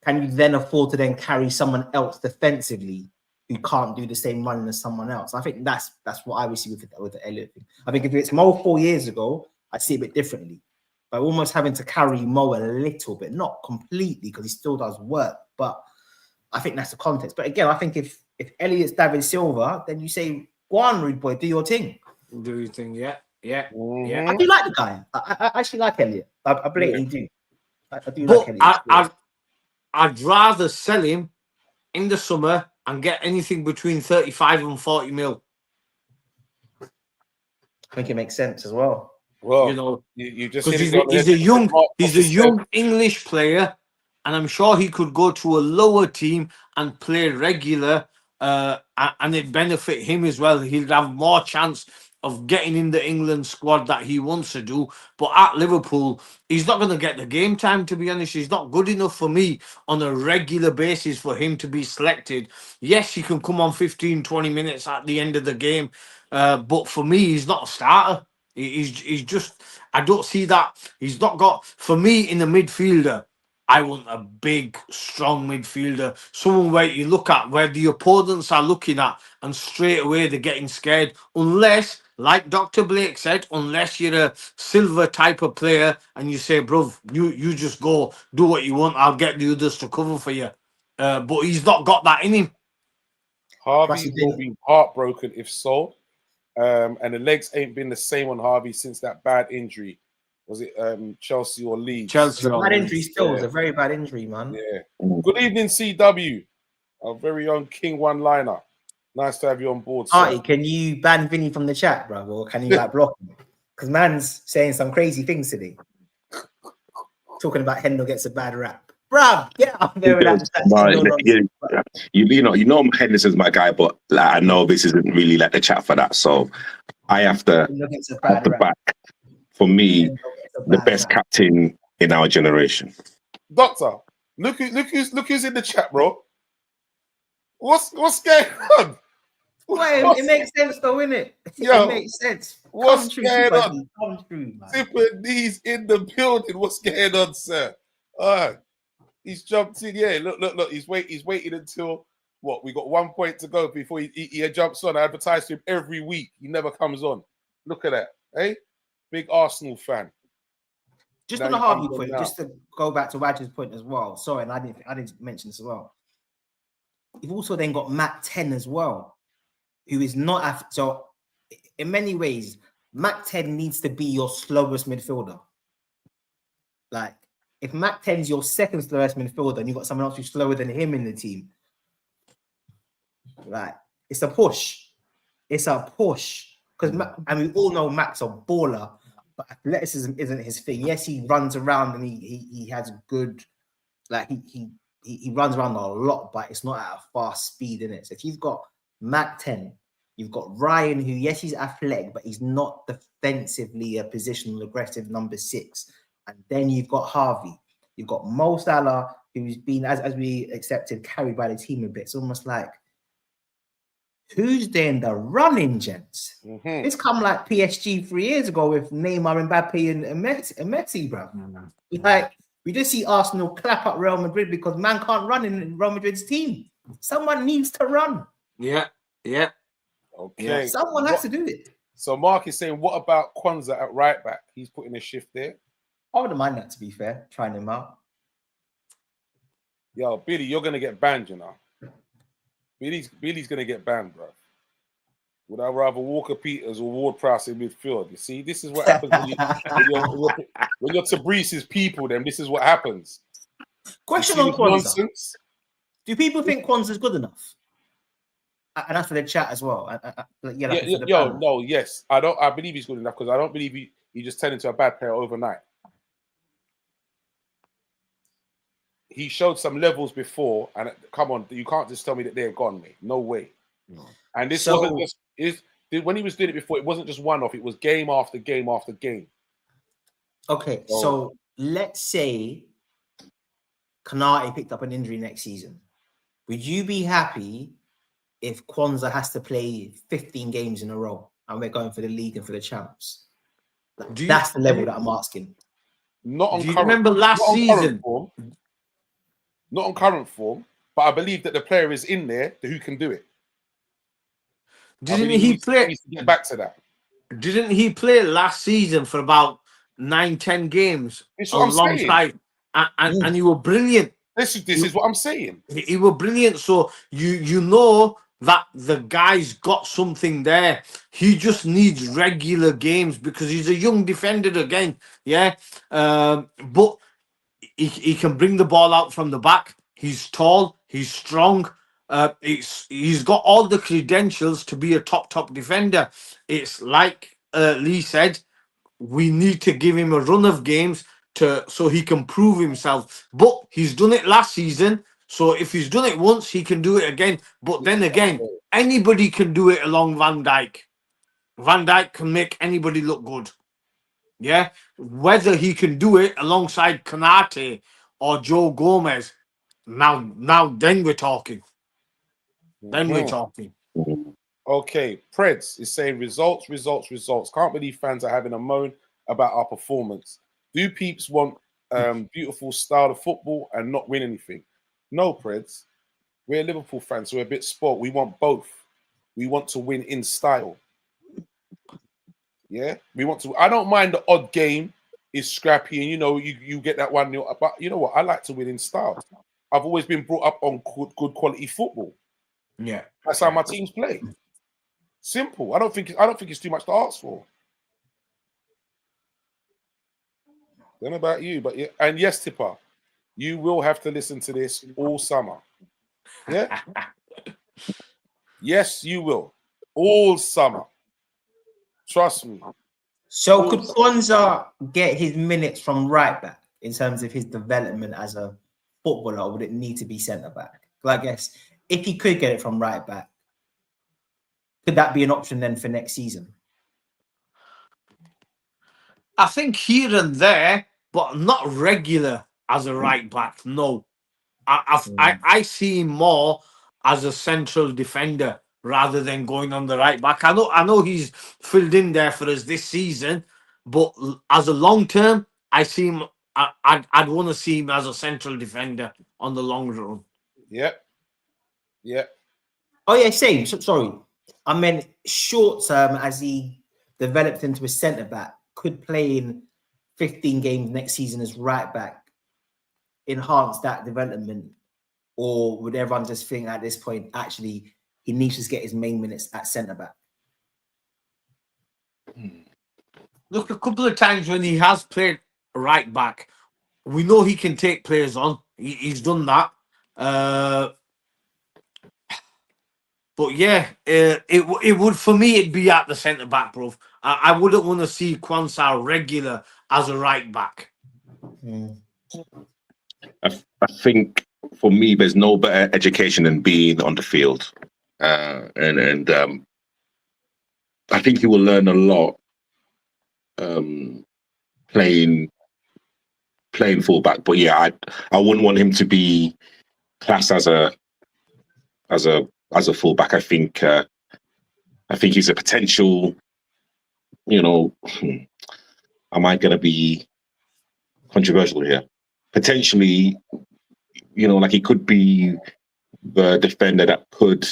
can you then afford to then carry someone else defensively who can't do the same running as someone else? I think that's what I would see with the Elliot thing. I think if it's Mo 4 years ago, I'd see it a bit differently. But almost having to carry Mo a little bit, not completely, because he still does work. But I think that's the context. But again, I think if Elliot's David Silva, then you say, go on, rude boy, do your thing. Do your thing, yeah. Yeah. I do like the guy. I actually like Elliot. I blatantly do. I do like Elliot. I'd rather sell him in the summer and get anything between 35 and 40 mil. I think it makes sense as well. Well, You know, you just because hit it on the he's head. a young, Mark he's a Foster said, young English player, and I'm sure he could go to a lower team and play regular, and it benefit him as well. He'll have more chance of getting in the England squad that he wants to do. But at Liverpool, he's not going to get the game time, to be honest. He's not good enough for me on a regular basis for him to be selected. Yes, he can come on 15, 20 minutes at the end of the game, but for me, he's not a starter. He's just, I don't see that. He's not got, for me, in the midfielder, I want a big, strong midfielder. Someone where you look at where the opponents are looking at and straight away they're getting scared. Unless, like Dr. Blake said, unless you're a Silver type of player and you say, bruv, you just go, do what you want. I'll get the others to cover for you. But he's not got that in him. Harvey will be heartbroken if sold. And the legs ain't been the same on Harvey since that bad injury. Was it Chelsea or Leeds? Chelsea. Bad injury still. It's a very bad injury, man. Yeah. Good evening, CW. Our very own King One Liner. Nice to have you on board, sir. Artie, can you ban Vinny from the chat, bro? Or can you like block him? Because man's saying some crazy things today. Talking about Hendo gets a bad rap. Bruv, get up there with that. You know Henderson's my guy, but like, I know this isn't really like the chat for that. So I have to have the back. For me, the best captain in our generation. Doctor, look who's in the chat, bro. What's going on? Well, it makes sense though, innit? Yo, it makes sense. What's going on? Come true, man. Zipper D's in the building. What's going on, sir? All right. He's jumped in. Yeah, look. He's waiting until what? We got 1 point to go before he jumps on. I advertise to him every week. He never comes on. Look at that, eh? Big Arsenal fan. Just now on the Harvey point, now. just to go back to Waj's point as well. Sorry, and I didn't mention this as well. You've also then got Mac 10 as well, who is not so. In many ways, Mac 10 needs to be your slowest midfielder. Like, if Mac 10 is your second slowest midfielder and you've got someone else who's slower than him in the team, like, it's a push. It's a push. Because, and we all know Mac's a baller, but athleticism isn't his thing. Yes, he runs around and he has good, like, he runs around a lot, but it's not at a fast speed, in it. So if you've got Mac 10, you've got Ryan, who, yes, he's athletic, but he's not defensively a positional aggressive number 6. And then you've got Harvey. You've got Mo Salah, who's been, as we accepted, carried by the team a bit. It's almost like, who's doing the running, gents? Mm-hmm. It's come like PSG 3 years ago with Neymar, Mbappe, and Messi, bro. Mm-hmm. Like, we just see Arsenal clap up Real Madrid because man can't run in Real Madrid's team. Someone needs to run. Yeah. Okay. Yeah. Someone has to do it. So Mark is saying, what about Kwanzaa at right back? He's putting a shift there. I wouldn't mind that, to be fair, trying him out. Yo, Billy, you're gonna get banned, you know. Billy's gonna get banned, bro. Would I rather Walker Peters or Ward Prowse in midfield? You see, this is what happens when you're Tabrice's people. Then this is what happens. Question on Kwanzaa: do people think Kwanzaa's good enough? And that's for the chat as well. Yes. I believe he's good enough because I don't believe he just turned into a bad player overnight. He showed some levels before, and come on, you can't just tell me that they're gone, mate. No way. No. And this wasn't just when he was doing it before. It wasn't just one-off. It was game after game after game. Okay, so let's say Kanate picked up an injury next season. Would you be happy if Kwanzaa has to play 15 games in a row and we're going for the league and for the champs? That's the level that I'm asking. Not on. Do you remember last season? Not on current form, but I believe that the player is in there who can do it. Didn't he play? Needs to get back to that. Didn't he play last season for about 9-10 games alongside? And you were brilliant. This is what I'm saying. He were brilliant. So you know that the guy's got something there. He just needs regular games because he's a young defender again. Yeah, but he can bring the ball out from the back. He's tall. He's strong. He's got all the credentials to be a top defender. It's like Lee said, we need to give him a run of games so he can prove himself. But he's done it last season, so if he's done it once, he can do it again. But then again, anybody can do it along Van Dijk. Van Dijk can make anybody look good. Yeah, whether he can do it alongside Kanate or Joe Gomez, now then we're talking. Then we're talking. Okay, Preds is saying results. Can't believe fans are having a moan about our performance. Do peeps want beautiful style of football and not win anything? No, Preds. We're Liverpool fans, so we're a bit spoiled. We want both. We want to win in style. Yeah, we want to. I don't mind the odd game is scrappy, and you get that 1-0. But you know what? I like to win in style. I've always been brought up on good quality football. Yeah, that's how my teams play. Simple. I don't think it's too much to ask for. Don't know about you, but yeah. And yes, Tipper, you will have to listen to this all summer. Yeah. Yes, you will. All summer. Trust me. So could Kwanzaa get his minutes from right back in terms of his development as a footballer, or would it need to be centre back? Well, I guess if he could get it from right back, could that be an option then for next season? I think here and there, but not regular as a right back. No, I see him more as a central defender rather than going on the right back. I know he's filled in there for us this season, but as a long term, I see him. I'd want to see him as a central defender on the long run. Yep. Oh yeah, same. Sorry, I meant short term as he developed into a centre back, could play in 15 games next season as right back, enhance that development, or would everyone just think at this point actually he needs to get his main minutes at centre back? Look, a couple of times when he has played right back, we know he can take players on. He's done that. But yeah, it would, for me, it'd be at the centre back, bro. I wouldn't want to see Kwanzaa regular as a right back. I think for me, there's no better education than being on the field, and I think he will learn a lot playing fullback. But yeah, I wouldn't want him to be classed as a fullback. I think he's a potential. Am I going to be controversial here? Potentially, like he could be the defender that could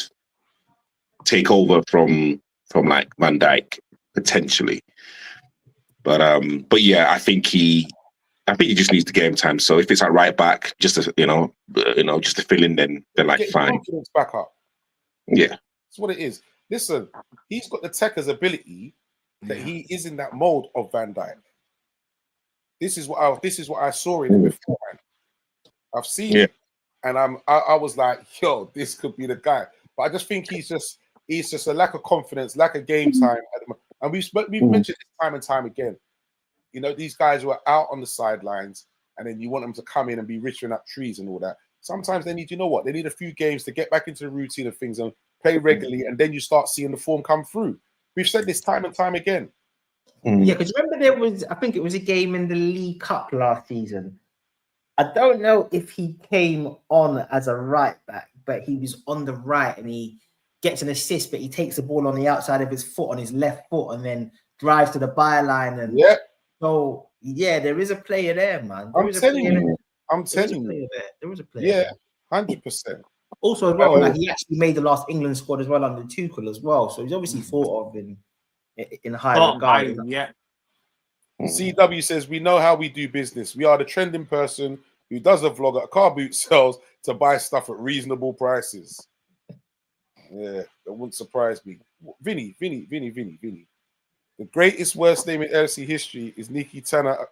take over from like Van Dijk potentially. But yeah, I think he just needs the game time. So if it's at right back, just to just to fill in, then like get fine. Confidence back up. Yeah, that's what it is. Listen, he's got the Tekker's ability that he is in that mold of Van Dijk. This is what I saw in him beforehand. I've seen it, and I was like, yo, this could be the guy. But I just think he's just a lack of confidence, lack of game time. And we've mentioned this time and time again. These guys who are out on the sidelines, and then you want them to come in and be richer up trees and all that. Sometimes they need, they need a few games to get back into the routine of things and play regularly, and then you start seeing the form come through. We've said this time and time again. Yeah, because remember I think it was a game in the League Cup last season. I don't know if he came on as a right back, but he was on the right and he gets an assist, but he takes the ball on the outside of his foot, on his left foot, and then drives to the byline. And so, yeah, there is a player there, man. I'm telling you. There was a player. Yeah, 100%. Also, as well, like he actually made the last England squad as well under Tuchel as well. So he's obviously thought of in high regard. Yeah. CW says, we know how we do business. We are the trending person who does a vlog at car boot sales to buy stuff at reasonable prices. Yeah, that wouldn't surprise me. Vinny. The greatest worst name in LC history is Nikki Tanner.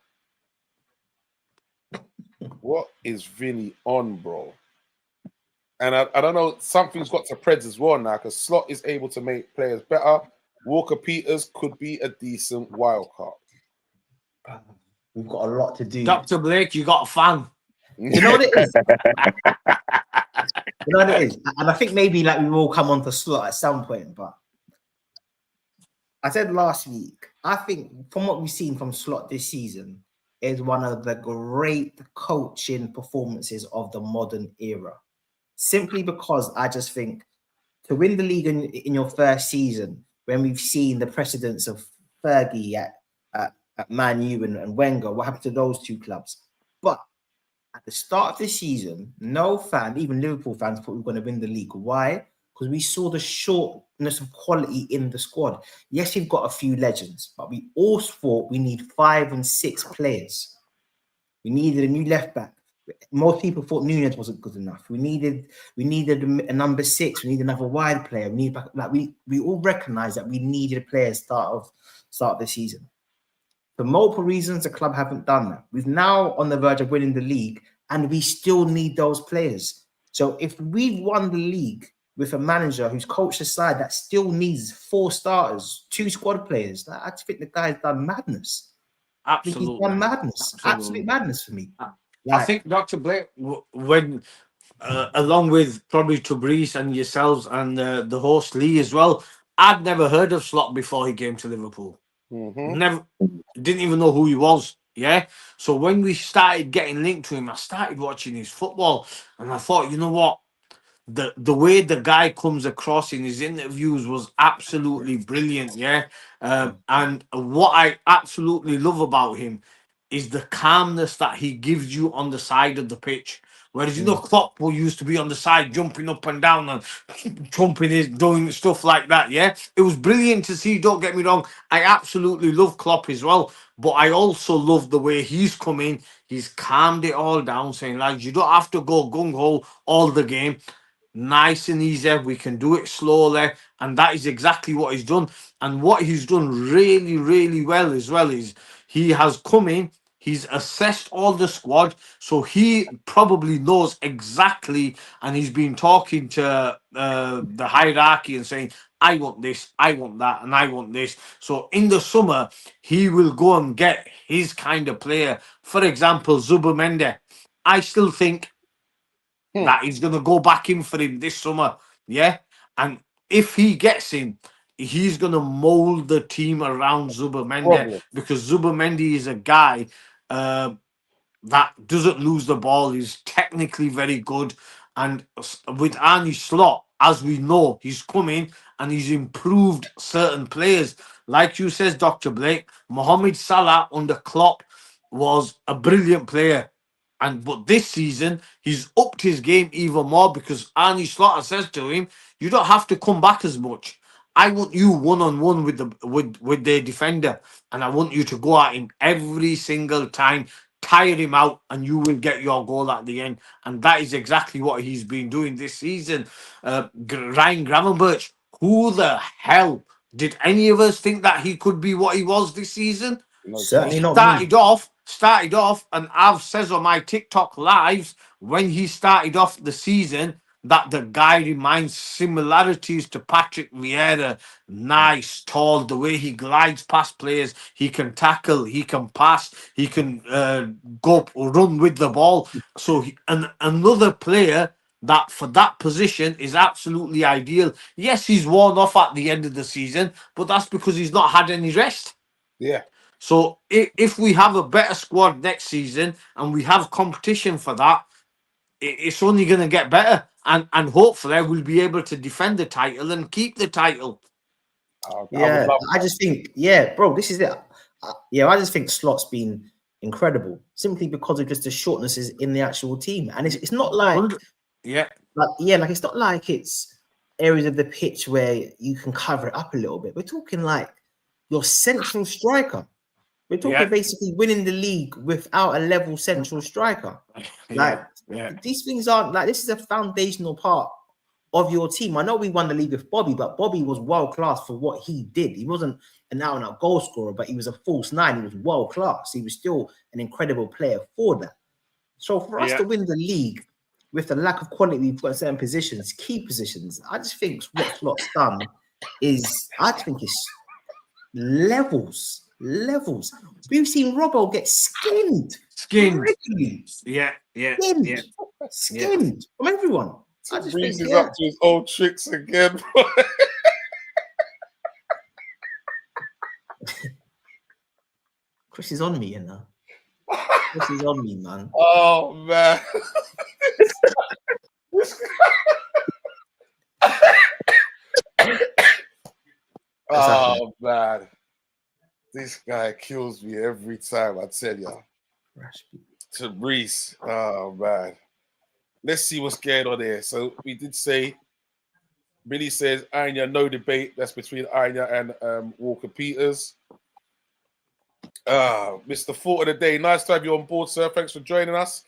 What is Vinny on, bro? And I don't know, something's got to Preds as well now because Slot is able to make players better. Walker Peters could be a decent wild card. We've got a lot to do. Dr. Blake, you got a fan. You know what it is? You know what it is? And I think maybe like we will come on to Slot at some point, but I said last week, I think from what we've seen from Slot this season is one of the great coaching performances of the modern era. Simply because I just think to win the league in your first season, when we've seen the precedents of Fergie at Man U and Wenger, what happened to those two clubs? But at the start of the season, no fan, even Liverpool fans, thought we were going to win the league. Why? Because we saw the shortness of quality in the squad. Yes, we've got a few legends, but we all thought we need 5 and 6 players. We needed a new left back. Most people thought Nunez wasn't good enough. We needed a number 6. We needed another wide player. We all recognized that we needed a player start of the season. For multiple reasons, the club haven't done that. We're now on the verge of winning the league, and we still need those players. So if we won the league with a manager who's coached a side that still needs 4 starters, 2 squad players, I just think the guy's done madness. Absolutely. He's done madness. Absolute madness for me. I think Dr. Blake, when along with probably Tabriz and yourselves and the host Lee as well, I'd never heard of Slot before he came to Liverpool. Never, didn't even know who he was. Yeah. So when we started getting linked to him, I started watching his football, and I thought, you know what, the way the guy comes across in his interviews was absolutely brilliant. Yeah. And what I absolutely love about him is the calmness that he gives you on the side of the pitch. Whereas, you know, Klopp who used to be on the side, jumping up and down and jumping his, doing stuff like that, yeah? It was brilliant to see, don't get me wrong. I absolutely love Klopp as well. But I also love the way he's come in. He's calmed it all down, saying, lads, you don't have to go gung-ho all the game. Nice and easy. We can do it slowly. And that is exactly what he's done. And what he's done really, really well as well is he has come in, he's assessed all the squad, so he probably knows exactly, and he's been talking to the hierarchy and saying, I want this, I want that, and I want this. So in the summer, he will go and get his kind of player. For example, Zubimendi. I still think that he's going to go back in for him this summer. Yeah. And if he gets him, he's going to mold the team around Zubimendi, because Zubimendi is a guy that doesn't lose the ball. He's technically very good. And with Arne Slot, as we know, he's come in and he's improved certain players. Like you says, Dr. Blake, Mohamed Salah under Klopp was a brilliant player. But this season, he's upped his game even more because Arne Slot says to him, you don't have to come back as much. I want you one-on-one with the defender, and I want you to go at him every single time, tire him out, and you will get your goal at the end. And that is exactly what he's been doing this season. Ryan Gravenberch, who the hell did any of us think that he could be what he was this season? Certainly not. Started off, and I've says on my TikTok lives when he started off the season that the guy reminds similarities to Patrick Vieira. Nice, tall, the way he glides past players, he can tackle, he can pass, he can go run with the ball. So another player that for that position is absolutely ideal. Yes, he's worn off at the end of the season, but that's because he's not had any rest. Yeah. So if we have a better squad next season and we have competition for that, it's only going to get better. And hopefully we'll be able to defend the title and keep the title. I just think, bro, this is it. I just think Slot's been incredible simply because of just the shortnesses in the actual team. And it's not like, it's not like it's areas of the pitch where you can cover it up a little bit. We're talking like your central striker. We're talking basically winning the league without a level central striker. These things aren't like, this is a foundational part of your team. I know we won the league with Bobby, but Bobby was world class for what he did. He wasn't an out-and-out goal scorer, but he was a false 9. He was world class. He was still an incredible player for that. So for us to win the league with the lack of quality we've got in certain positions, key positions, I just think what Slot's done I think it's levels. We've seen Robbo get skinned. Regularly. Yeah. Skinned from everyone. I just Reese think, is up to his old tricks again, bro. Chris is on me, you know. Chris is on me, man. Oh man. Oh man. This guy kills me every time, I tell you. To Reese. Oh man. Let's see what's going on here. So we did say Billy says Anya, no debate. That's between Anya and Walker Peters. Mr. Thought of the Day, nice to have you on board, sir. Thanks for joining us.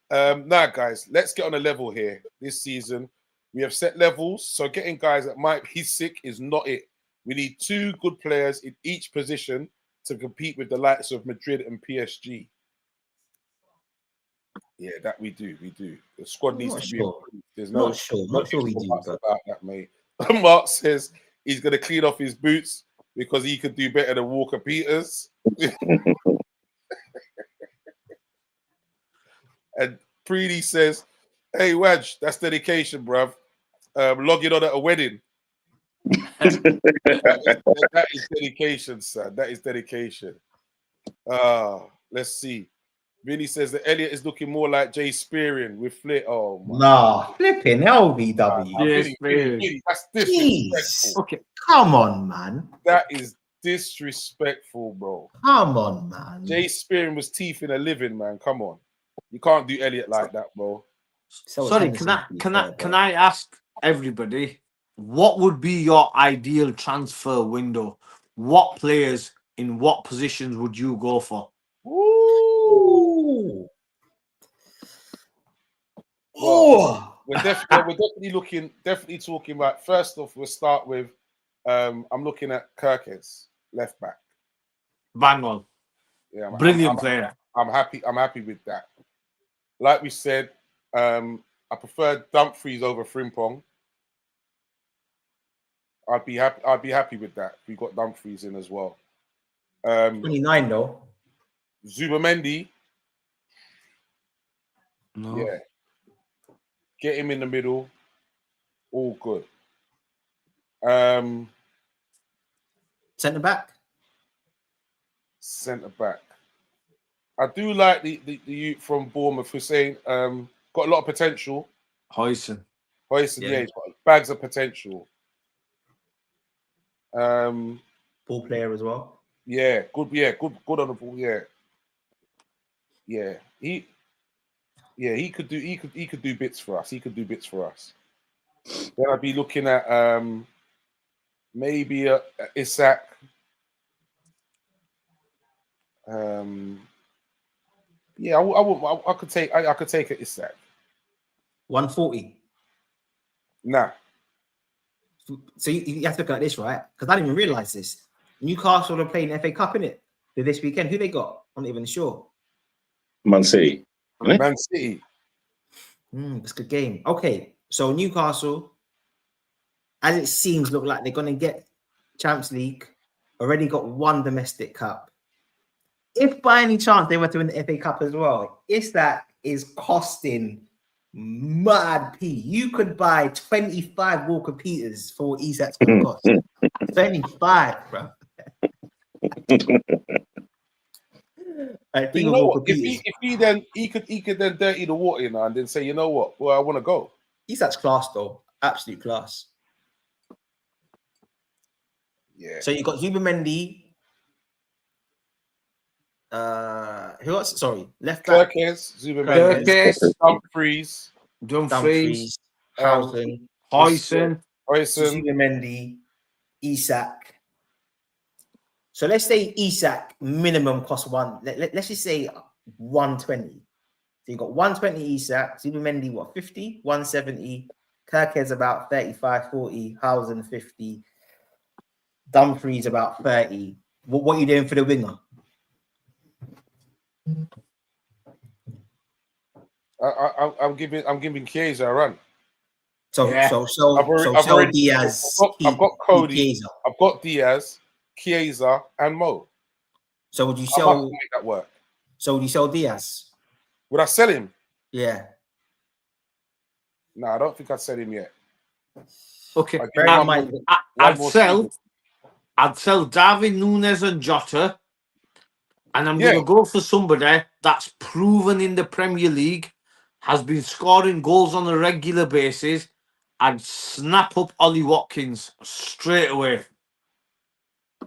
Now, guys, let's get on a level here. This season, we have set levels, so getting guys that might be sick is not it. We need 2 good players in each position to compete with the likes of Madrid and PSG. Yeah, that we do. The squad needs to be improved. There's not sure we do about that, mate. Mark says he's going to clean off his boots because he could do better than Walker Peters. And Preedy says, hey, Waj, that's dedication, bruv. Logging on at a wedding. that is dedication, son. That is dedication. Let's see. Vinny says that Elliot is looking more like Jay Spearing with Flit. Oh, man. Nah, flipping LBW. Vinny, that's disrespectful. Okay, come on, man. That is disrespectful, bro. Come on, man. Jay Spearing was teeth in a living, man. Come on. You can't do Elliot like that, bro. Sorry, can I ask everybody, what would be your ideal transfer window? What players in what positions would you go for? Ooh. Well, we're definitely talking about. First off, we'll start with. I'm looking at Kirkes, left back. Bang on. Yeah, brilliant player. I'm happy with that. Like we said, I prefer Dumfries over Frimpong. I'd be happy with that. We got Dumfries in as well. 29 though. Zubamendi. No. Yeah. Get him in the middle. All good. Centre back. I do like the youth from Bournemouth who's saying got a lot of potential. Hoyson, yeah, he's got bags of potential. Ball player as well. Yeah, good on the ball. Yeah. He could do bits for us. Then I'd be looking at maybe Isak. I could take an Isak. 140. Nah. So you have to look at this, right? Because I didn't even realize this. Newcastle are playing FA Cup, innit? This weekend. Who they got? I'm not even sure. Man City. Man City. It's a good game. Okay, so Newcastle, as it seems, look like they're going to get Champions League. Already got 1 domestic cup. If by any chance they were to win the FA Cup as well, that is costing mad P. You could buy 25 Walker Peters for what Isak's going to cost. 25, bro. You know what? If he could then dirty the water, you know, and then say, you know what, well, I want to go. Isak's class though, absolute class. Yeah. So you got Zubamendi. Who else? Sorry, left back. Kirkes, Zubamendi, Dumfries, Housen, Hoyson, Zubamendi, Isak. So let's say Isak minimum cost one. Let's just say 120. So you got 120 Isak, Zubamendi, what, 50, 170, Kirkes about 35, 40, Housen 50, Dumfries about 30. What are you doing for the winger? I'm giving Chiesa a run. So Yeah. so I've sell already- Diaz. I've got Cody. Chiesa. I've got Diaz, Chiesa, and Mo. So would you I might sell? make that work. So would you sell Diaz? Would I sell him? Yeah. No, I don't think I'd sell him yet. Okay. I'd give Bear him in one mind, more- I'd more sell. season. I'd sell David Nunes and Jota, and I'm Yeah. going to go for somebody that's proven in the Premier League, has been scoring goals on a regular basis, and snap up Ollie Watkins straight away.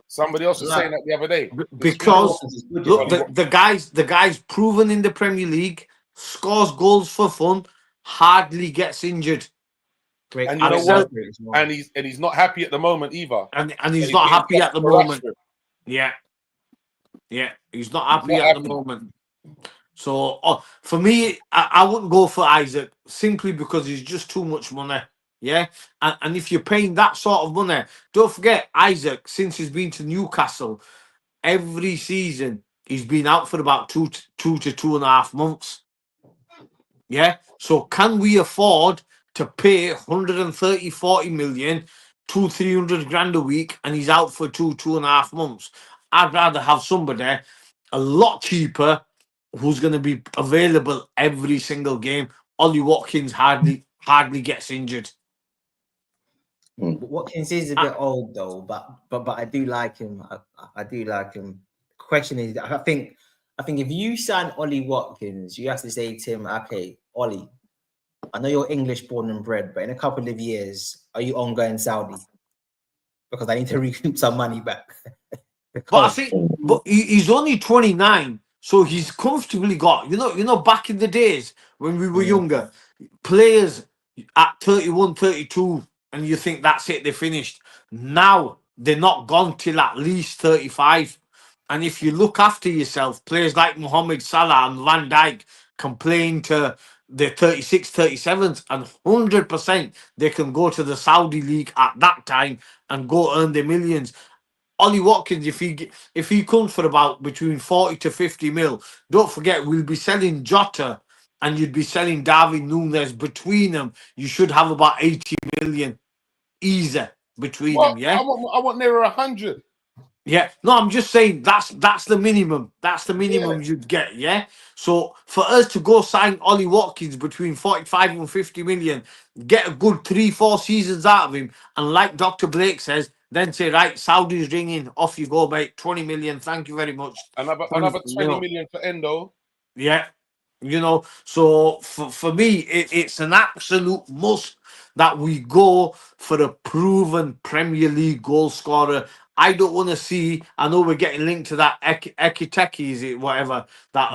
Somebody else was Like- saying that the other day. Because Look, look, the guy's proven in the Premier League, scores goals for fun, hardly gets injured, And you know what? And he's not happy at the moment either. and he's And not getting happy at the for moment. Rashford. Yeah, he's not happy not at happy. the moment. So for me, I wouldn't go for Isaac simply because he's just too much money. Yeah, and if you're paying that sort of money, don't forget Isaac. Since he's been to Newcastle, every season he's been out for about 2 to 2.5 months. Yeah, so can we afford to pay 130, 40 million, 300 grand a week, and he's out for 2.5 months? I'd rather have somebody a lot cheaper who's going to be available every single game. Ollie Watkins hardly gets injured. Watkins is a bit old though, but I do like him. I do like him. Question is, I think if you sign Ollie Watkins, you have to say to him, okay, Ollie, I know you're English born and bred, but in a couple of years, are you on going Saudi? Because I need to recoup some money back. But I think, he's only 29, so he's comfortably got. You know, back in the days when we were younger, players at 31, 32, and you think that's it, they're finished. Now they're not gone till at least 35. And if you look after yourself, players like Mohamed Salah and Van Dijk can play into the 36, 37s, and 100% they can go to the Saudi league at that time and go earn their millions. Ollie Watkins, if he comes for about between 40 to 50 mil, don't forget we'll be selling Jota and you'd be selling David Nunes. Between them, you should have about 80 million easy between them. Yeah, I want nearer 100. yeah. No, I'm just saying that's the minimum. That's the minimum you'd get. Yeah. So for us to go sign Ollie Watkins between 45 and 50 million, get a good 3-4 seasons out of him, and like Dr. Blake says, then say, right, Saudi's ringing, off you go, mate. 20 million, thank you very much. Another 20 million for Endo. Yeah, so for me, it's an absolute must that we go for a proven Premier League goal scorer. I don't want to see, I know we're getting linked to that Ekiteke, is it, whatever, that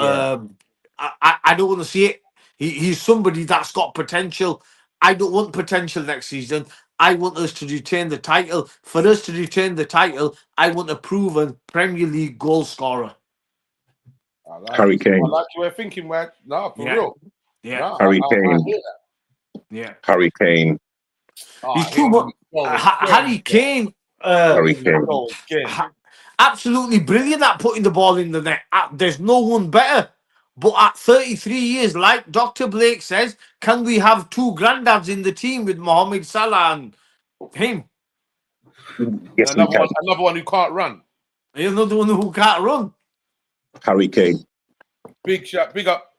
I don't want to see it. He's somebody that's got potential. I don't want potential next season. I want us to retain the title. For us to retain the title, I want a proven Premier League goal scorer. Harry Kane. I like you were thinking, man. No, for real. Yeah. No, Harry I Kane. hear that. Yeah. Harry Kane. He's too much. Harry Kane. Harry Kane. Absolutely brilliant at putting the ball in the net. There's no one better. But at 33 years, like Dr. Blake says, can we have two granddads in the team with Mohamed Salah and him? Yes, we can. Another one who can't run. Another one who can't run. Harry Kane. Big shot, big up,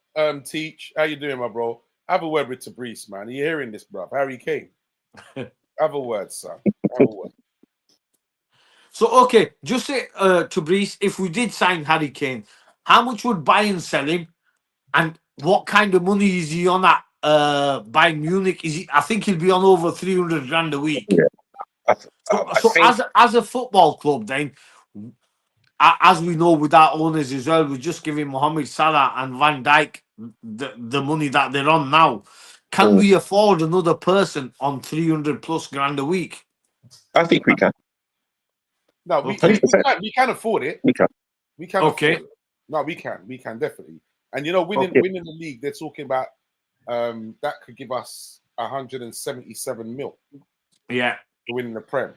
Teach. How you doing, my bro? Have a word with Tabrice, man. Are you hearing this, bro? Harry Kane. Have a word, son. Have a word. So, okay, just say to Brees, if we did sign Harry Kane, how much would Bayern sell him? And what kind of money is he on at Bayern Munich? I think he'll be on over 300 grand a week. Yeah. So as a football club, then, as we know with our owners as well, we're just giving Mohamed Salah and Van Dijk the money that they're on now. Can we afford another person on 300 plus grand a week? I think we can. No, we can afford it. We can. We can. Okay. Afford it. No, we can. We can definitely. And you know, winning the league, they're talking about that could give us 177 mil. Yeah. To win the Prem.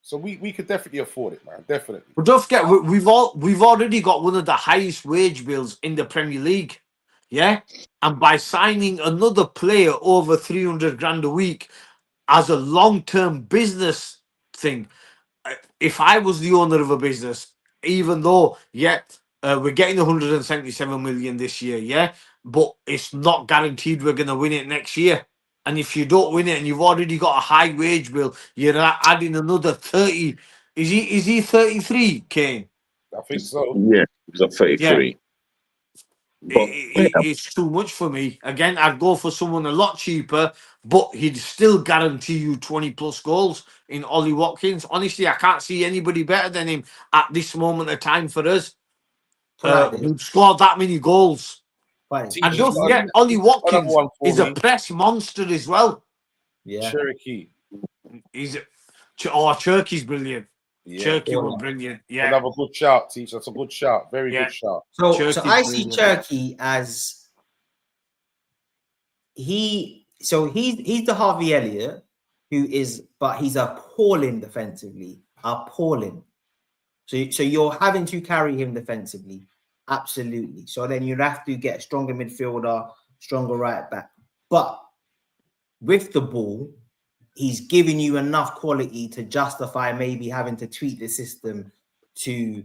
So we could definitely afford it, man. Definitely. But don't forget, we've already got one of the highest wage bills in the Premier League. yeah, and by signing another player over 300 grand a week as a long-term business thing, if I was the owner of a business, even though, yeah, we're getting 177 million this year, yeah, but it's not guaranteed we're going to win it next year. And if you don't win it and you've already got a high wage bill, you're adding another 30. Is he 33, Kane? I think so. Yeah, he's at 33. But It's too much for me. Again, I'd go for someone a lot cheaper, but he'd still guarantee you 20 plus goals in Ollie Watkins. Honestly, I can't see anybody better than him at this moment of time for us. Who scored that many goals. Fine. And He's don't got forget, Ollie another Watkins one for is a me. press monster as well. Yeah. Cherokee. He's Cherokee brilliant. Yeah. Cherokee was brilliant. Yeah. Another good shout, Teach. That's a good shout. Very Yeah. good shout. So Cherokie's I see brilliant. Cherokee as he's the Harvey Elliott but he's appalling defensively. Appalling. So you're having to carry him defensively. Absolutely. So then you'd have to get a stronger midfielder, stronger right back. But with the ball, he's giving you enough quality to justify maybe having to tweak the system to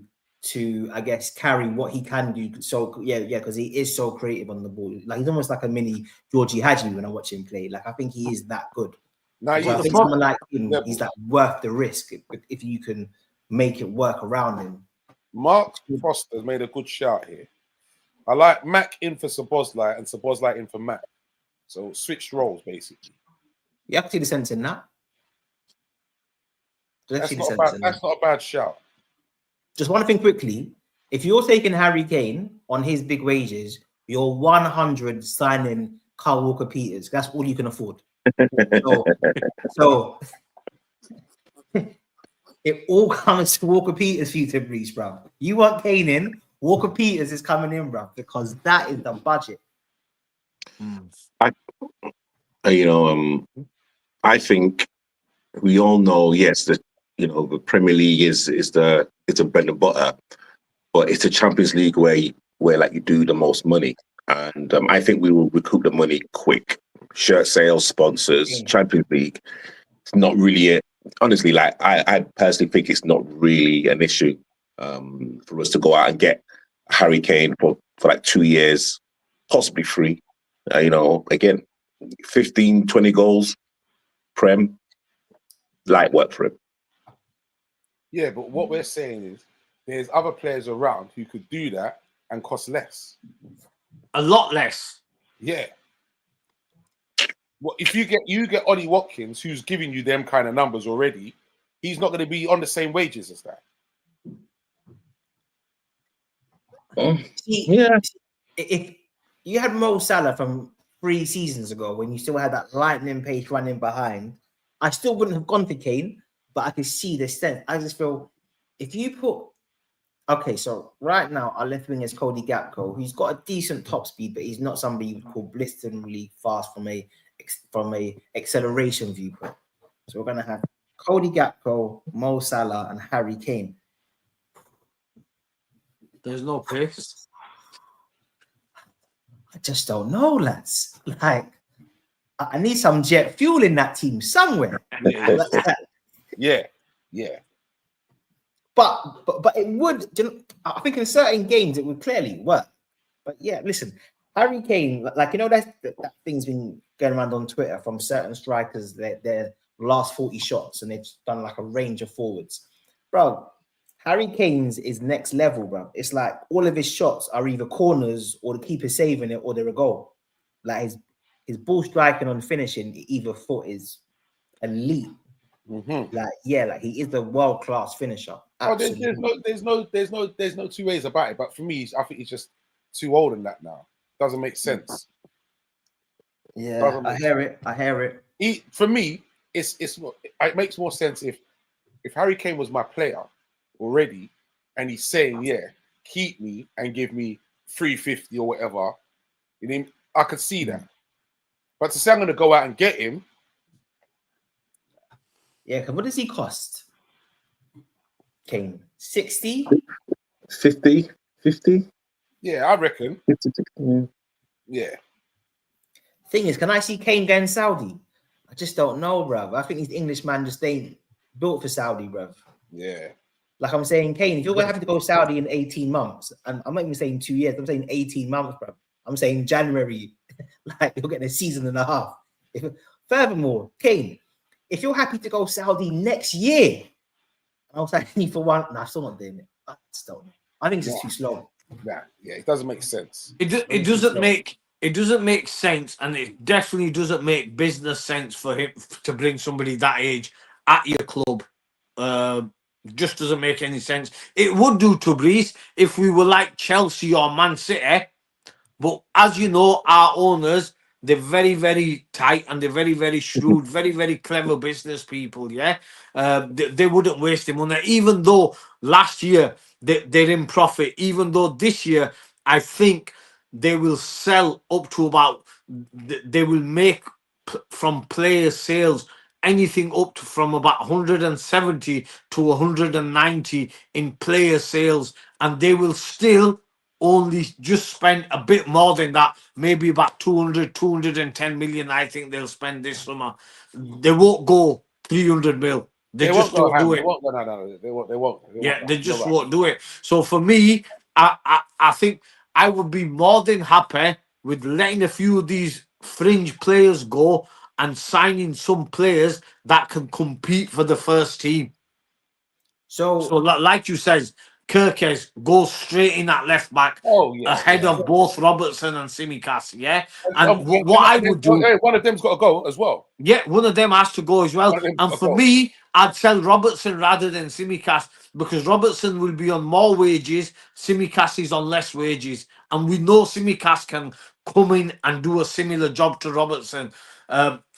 I guess carry what he can do. So yeah, because he is so creative on the ball. Like he's almost like a mini Georgie Hadji when I watch him play. Like I think he is that good. Now, So I yeah, think someone like him, he's like worth the risk if you can make it work around him. Mark Foster's made a good shout here. I like Mac in for Sabozlai and Sabozlai in for Mac. So switched roles basically. You have to see the sense in that. That's not a bad shout. Just one thing quickly. If you're taking Harry Kane on his big wages, you're 100 signing Kyle Walker-Peters. That's all you can afford. So it all comes to Walker-Peters for you to breach, bro. You want Kane in, Walker-Peters is coming in, bro, because that is the budget. I think we all know, yes, that the Premier League it's a bread and butter, but it's a Champions League where like you do the most money, and I think we will recoup the money quick. Shirt sales, sponsors, Champions League. It's not really it. Honestly, like I personally think it's not really an issue for us to go out and get Harry Kane for like 2 years, possibly free. Again, 15, 20 goals, Prem, light work for him. Yeah, but what we're saying is there's other players around who could do that and cost less. A lot less. Yeah. Well, if you get Ollie Watkins, who's giving you them kind of numbers already, he's not going to be on the same wages as that. If you had Mo Salah from 3 seasons ago when you still had that lightning pace running behind, I still wouldn't have gone for Kane, but I could see the sense. I just feel if you put so right now our left wing is Cody Gakpo, who's got a decent top speed, but he's not somebody you call blisteringly fast from a acceleration viewpoint. So we're gonna have Cody Gakpo, Mo Salah, and Harry Kane. There's no pace. I just don't know, lads. Like, I need some jet fuel in that team somewhere. Yeah. But it would. I think in certain games it would clearly work. But yeah, listen, Harry Kane, that thing's been going around on Twitter from certain strikers, their last 40 shots, and they've done like a range of forwards, bro. Harry Kane's is next level, bro. It's like all of his shots are either corners or the keeper saving it or they're a goal. Like his ball striking on finishing either foot is elite. Mm-hmm. Like he is the world class finisher. Absolutely. There's no two ways about it. But for me, I think he's just too old in that now. Doesn't make sense. Yeah, I hear it. For me, it makes more sense if Harry Kane was my player already, and he's saying, yeah, keep me and give me 350 or whatever. I could see that. But to say I'm going to go out and get him. Yeah, what does he cost? Kane, 60? 50? Yeah, I reckon. 50, 60, yeah. Yeah. Thing is, can I see Kane going Saudi? I just don't know, bruv. I think these Englishman just ain't built for Saudi, bruv. Yeah. Like I'm saying, Kane, if you're going to have to go Saudi in 18 months, and I'm not even saying 2 years, I'm saying 18 months, bruv. I'm saying January, like you're getting a season and a half. Furthermore, Kane, if you're happy to go Saudi next year, I'll sign you for one. No, I'm still not doing it. I just don't know. I think it's just too slow. Nah, yeah, it doesn't make sense. It doesn't make sense, and it definitely doesn't make business sense for him to bring somebody that age at your club. Just doesn't make any sense. It would do to Breeze if we were like Chelsea or Man City, but as you know, our owners, they're very, very tight and they're very, very shrewd, very, very clever business people. Yeah, they wouldn't waste their money, even though last year they're in profit. Even though this year, I think they will sell up to about. They will make from player sales anything up to from about 170 to 190 in player sales, and they will still only just spend a bit more than that, maybe about 210 million. I think they'll spend this summer. They won't go 300 mil. They just won't go, don't do Ham. it. They won't. No. They won't. They won't. Yeah, they just You're right. won't do it. So for me, I think I would be more than happy with letting a few of these fringe players go and signing some players that can compete for the first team. So like you said, Kirkes goes straight in at left back ahead of both Robertson and Tsimikas. Yeah, and what I would do, one of them's got to go as well. Yeah, one of them has to go as well. And for me, I'd sell Robertson rather than Tsimikas because Robertson will be on more wages. Tsimikas is on less wages, and we know Tsimikas can come in and do a similar job to Robertson,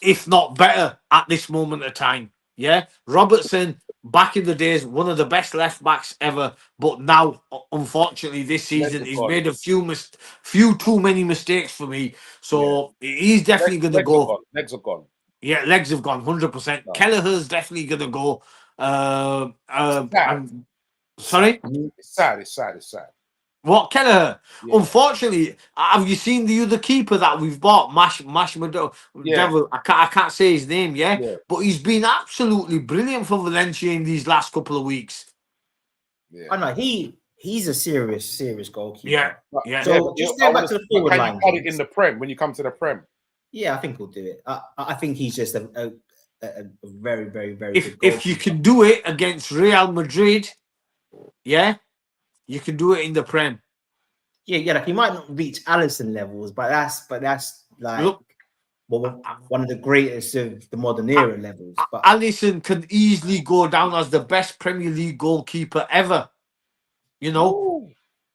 if not better at this moment of time. Yeah, Robertson back in the days, one of the best left backs ever, but now unfortunately this season he's made a few too many mistakes for me. So he's definitely going to go. Legs are gone. Yeah, legs have gone 100%. No. Kelleher's definitely going to go. Sorry? It's sad. What, Kelleher? Yeah. Unfortunately, have you seen the other keeper that we've bought, Mash Devil? I can't say his name, but he's been absolutely brilliant for Valencia in these last couple of weeks. Yeah. I know he's a serious goalkeeper. Yeah. So just going back to the forward line. Can you in the Prem when you come to the Prem? Yeah, I think he'll do it. I think he's just a very, very, very good goalkeeper. If you can do it against Real Madrid, you can do it in the Prem. Yeah, like he might not reach Alisson levels, but that's like one of the greatest of the modern era levels. But Alisson can easily go down as the best Premier League goalkeeper ever. You know?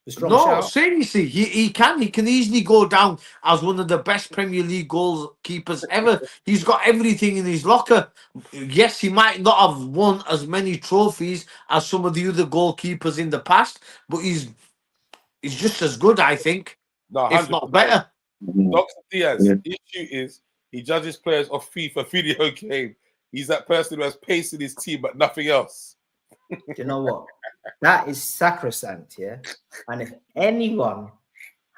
Seriously, he can easily go down as one of the best Premier League goalkeepers ever. He's got everything in his locker. Yes, he might not have won as many trophies as some of the other goalkeepers in the past, but he's just as good, I think, if not better. Dr. Diaz, the issue is he judges players off FIFA video game. He's that person who has pace in his team but nothing else. You know what? That is sacrosanct, yeah. And if anyone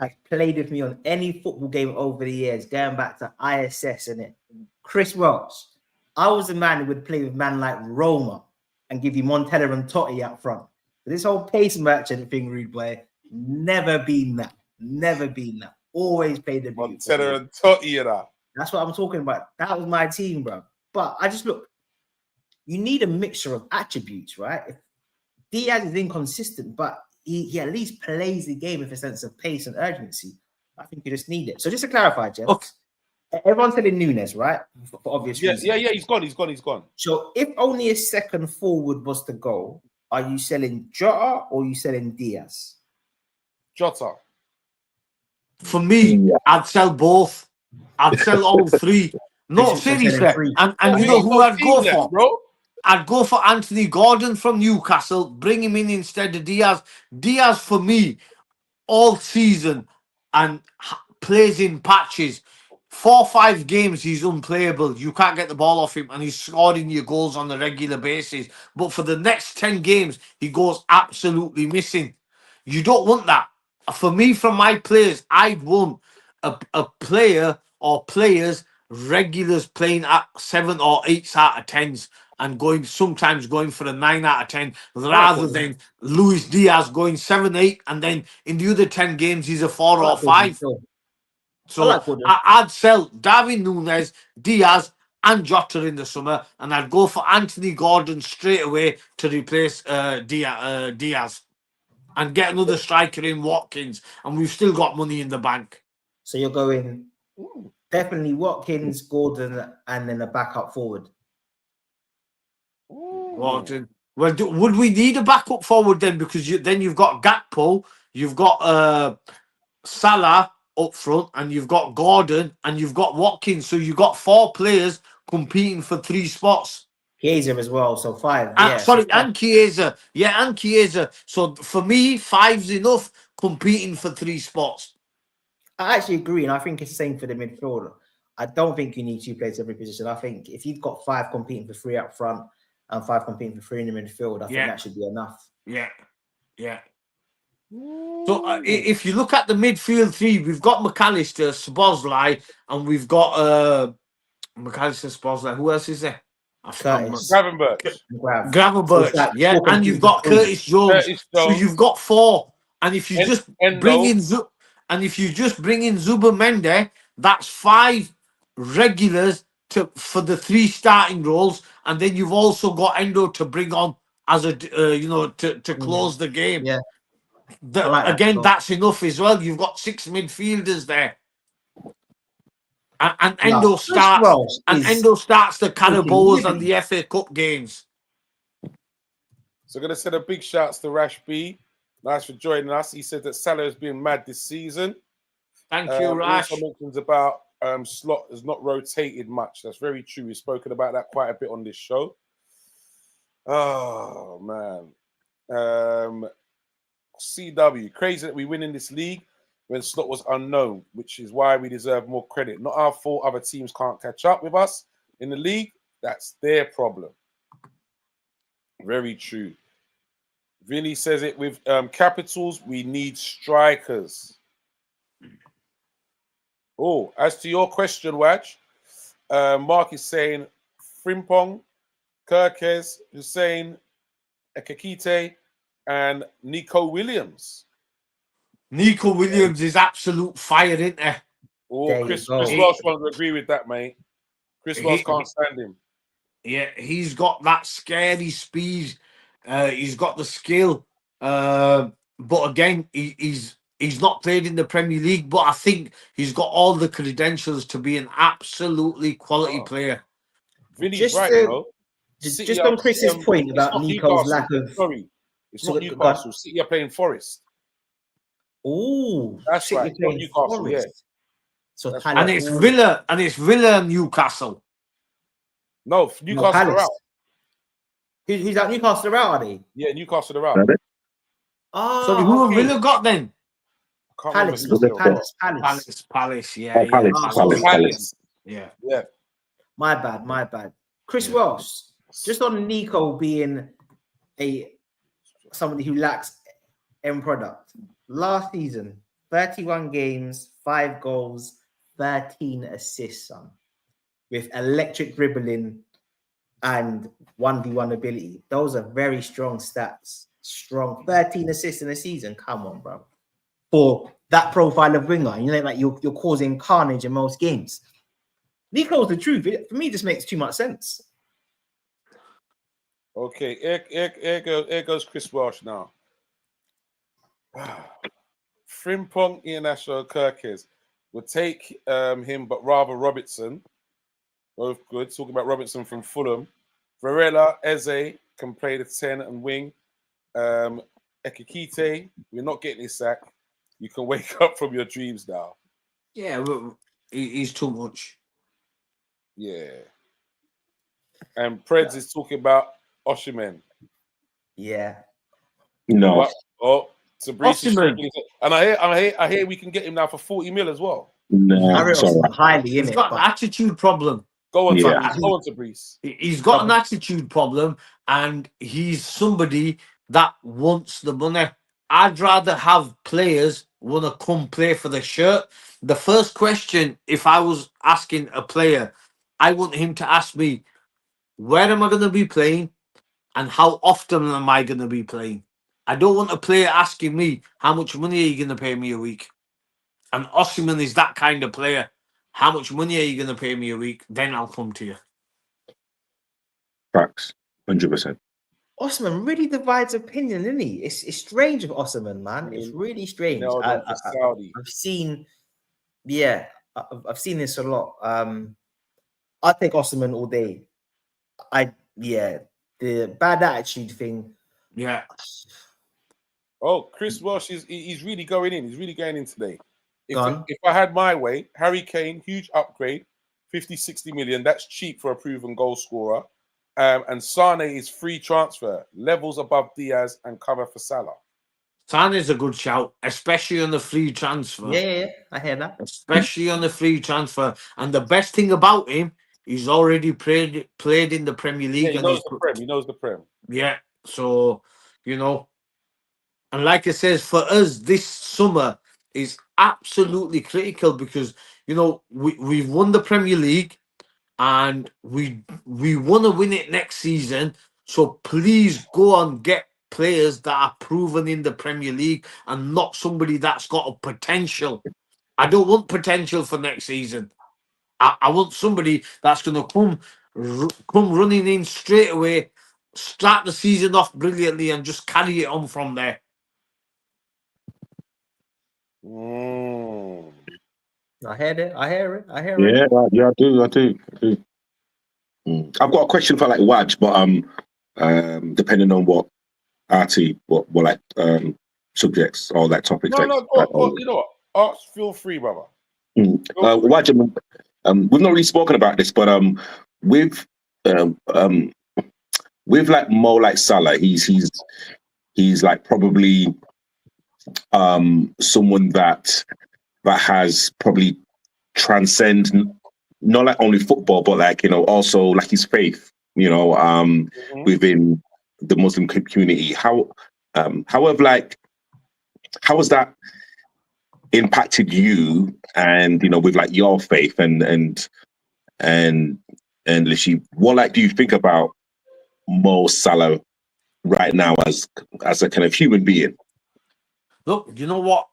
has played with me on any football game over the years, going back to ISS and it, Chris Welch, I was the man who would play with man like Roma and give you Montella and Totti up front. But this whole pace merchant thing, rude boy, never been that. Always played the Montella and Totti, That's what I'm talking about. That was my team, bro. But I just look. You need a mixture of attributes, right? If Diaz is inconsistent, but he at least plays the game with a sense of pace and urgency. I think you just need it. So just to clarify, Jeff, everyone's telling Nunes, right? For obvious reasons. Yeah, he's gone. So if only a second forward was to go, are you selling Jota or are you selling Diaz? Jota. For me, I'd sell both. I'd sell all three. No, seriously. And you know who I'd go for? Bro? I'd go for Anthony Gordon from Newcastle, bring him in instead of Diaz. Diaz, for me, all season and plays in patches. 4 or 5 games, he's unplayable. You can't get the ball off him, and he's scoring your goals on a regular basis. But for the next 10 games, he goes absolutely missing. You don't want that. For me, from my players, I'd want a player or players, regulars playing at 7 or 8 out of 10s and sometimes going for a 9 out of 10 rather than Luis Diaz going 7, 8, and then in the other 10 games he's a 4 or 5. So like Gordon. I'd sell Darwin Núñez, Diaz, and Jota in the summer, and I'd go for Anthony Gordon straight away to replace Diaz, and get another striker in Watkins, and we've still got money in the bank. So you're going definitely Watkins, Gordon, and then a backup forward. Watkins. Well, would we need a backup forward then? Because then you've got Gakpo, you've got Salah up front, and you've got Gordon, and you've got Watkins. So you've got 4 players competing for 3 spots. Chiesa as well, so 5. And Chiesa. Yeah, and Chiesa. So for me, 5's enough competing for 3 spots. I actually agree, and I think it's the same for the midfielder. I don't think you need 2 players every position. I think if you've got 5 competing for 3 up front and 5 competing for 3 in the midfield, I think that should be enough. Yeah. So if you look at the midfield 3, we've got McAllister, Szoboszlai, and we've got McAllister, Szoboszlai. Who else is there? Gravenberch. Gravenberch, yeah, and you've got Curtis Jones. So you've got 4, and if you just bring in Zubimendi, that's 5 regulars for the 3 starting roles, and then you've also got Endo to bring on as a to close the game. Yeah. That's enough as well. You've got 6 midfielders there. And Endo starts the Carabaos and the FA Cup games. So I'm going to send a big shouts to Rash B. Nice for joining us. He said that Salah has been mad this season. Thank you, Rash. He also mentions about Slot has not rotated much. That's very true. We've spoken about that quite a bit on this show. Oh, man. CW, crazy that we win in this league when Slot was unknown, which is why we deserve more credit. Not our fault other teams can't catch up with us in the league. That's their problem. Very true. Vinny says it with capitals, we need strikers. Oh, as to your question, Waj, Mark is saying Frimpong, Kirkes, Hussein, Ekekite, and Nico Williams. Nico Williams is absolute fire, isn't there? Oh, Chris Welsh won't agree with that, mate. Chris Welsh can't stand him. Yeah, he's got that scary speed. He's got the skill. But again, he's not played in the Premier League, but I think he's got all the credentials to be an absolutely quality player. Vinny's right, you know. Just on Chris's point about Nico's lack of... Sorry, it's not Newcastle. City are playing Forest. Oh, that's right. It's not Newcastle, Forest. yeah. So and it's Villa, and Newcastle. No, Newcastle are out. Who's out? Newcastle are out, are they? Yeah, Newcastle are out. Oh, so who have Villa got then? Palace. Palace. Yeah, Palace. Yeah. My bad. Chris Welsh, just on Nico being somebody who lacks end product. Last season, 31 games, 5 goals, 13 assists, son, with electric dribbling and 1v1 ability. Those are very strong stats. Strong 13 assists in a season. Come on, bro. For that profile of winger, you're causing carnage in most games. Nico's the truth. For me, it just makes too much sense. Okay, here goes Chris Welsh now. Frimpong, International, Kirkes would take him, but rather Robertson. Both good. Talking about Robertson from Fulham. Varela, Eze can play the 10 and wing. Ekekite, you're not getting his sack. You can wake up from your dreams now. Yeah, he's too much. Yeah. And Preds is talking about Osimhen. Yeah. No. Osimhen. And I hear we can get him now for 40 mil as well. No, highly in He's it. got an attitude problem. Go on, Fabrice. He's got an attitude problem, and he's somebody that wants the money. I'd rather have players want to come play for the shirt, the first question, if I was asking a player, I want him to ask me, where am I going to be playing and how often am I going to be playing? I don't want a player asking me, how much money are you going to pay me a week? And Osimhen is that kind of player. How much money are you going to pay me a week? Then I'll come to you. Facts, 100%. Osman really divides opinion, isn't he? It's strange with Osman, man. It's really strange. Nailed on for Saudi. I've seen, yeah, I've seen this a lot. I take Osman all day. The bad attitude thing. Yeah. Oh, Chris Welsh he's really going in. He's really going in today. Gone. If I had my way, Harry Kane, huge upgrade, 50, 60 million. That's cheap for a proven goal scorer. And Sane is free transfer, levels above Diaz and cover for Salah. Sane is a good shout, especially on the free transfer. Yeah, I hear that. Especially on the free transfer. And the best thing about him, he's already played in the Premier League. Yeah, he knows the Prem. Yeah. So, you know, and like it says, for us, this summer is absolutely critical because, you know, we've won the Premier League and we want to win it next season. So please go and get players that are proven in the Premier League and not somebody that's got a potential. I don't want potential for next season. I want somebody that's going to come running in straight away, start the season off brilliantly, and just carry it on from there. Mm. I hear it. Yeah, I do. I've got a question for like Waj, but depending on what Artie, what like subjects or like topics. You know what? Arts, feel free, brother. Waj, we've not really spoken about this, but with like Mo, like Salah, he's like probably someone that has probably transcend not like only football, but like, you know, also like his faith, you know, within the Muslim community. However, like, how has that impacted you and, you know, with like your faith and literally, what like do you think about Mo Salah right now as a kind of human being? Look, you know what?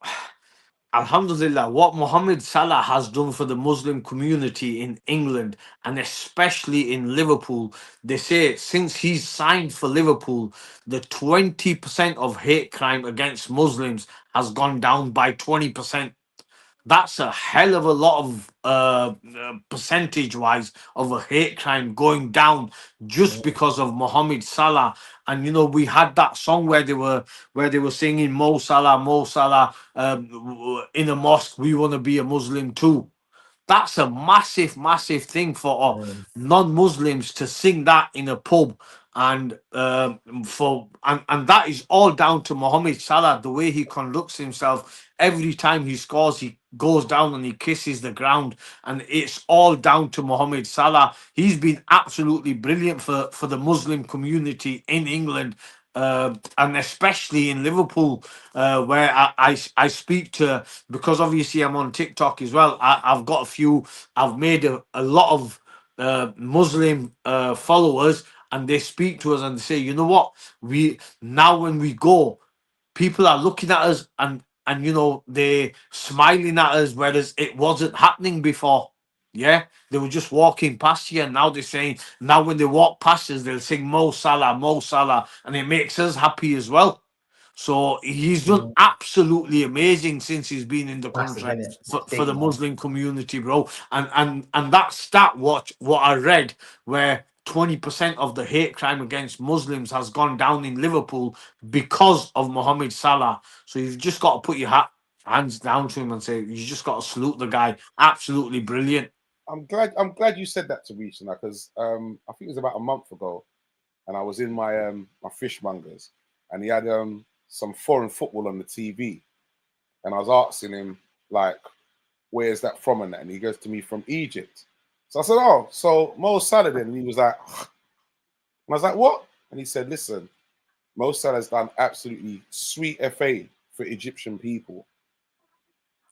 Alhamdulillah, what Mohamed Salah has done for the Muslim community in England and especially in Liverpool, they say since he's signed for Liverpool, the 20% of hate crime against Muslims has gone down by 20%. That's a hell of a lot of percentage wise of a hate crime going down just because of Mohamed Salah. And you know, we had that song where they were singing Mo Salah in a mosque, we want to be a Muslim too. That's a massive thing for non-Muslims to sing that in a pub, and that is all down to Mohamed Salah, the way he conducts himself. Every time he scores, he goes down and he kisses the ground, and it's all down to Mohamed Salah. He's been absolutely brilliant for the Muslim community in England. And especially in Liverpool, where I speak to, because obviously I'm on TikTok as well. I've made a lot of Muslim followers, and they speak to us and they say, you know what, when we go, people are looking at us and you know, they smiling at us, whereas it wasn't happening before. Yeah, they were just walking past you, and now they're saying, now when they walk past us, they'll sing Mo Salah, and it makes us happy as well. So he's done absolutely amazing since he's been in the Massive, country innit? for the Big, Muslim community, bro. And that stat, what I read, where 20% of the hate crime against Muslims has gone down in Liverpool because of Mohamed Salah. So you've just got to put your hands down to him and say, you just got to salute the guy. Absolutely brilliant. I'm glad you said that to me, because I think it was about a month ago, and I was in my my fishmongers, and he had some foreign football on the TV, and I was asking him like, "Where's that from?" and he goes to me, "From Egypt." So I said, "Oh, so Mo Salah then?" And he was like, and I was like, "What?" And he said, "Listen, Mo Salah's done absolutely sweet FA for Egyptian people,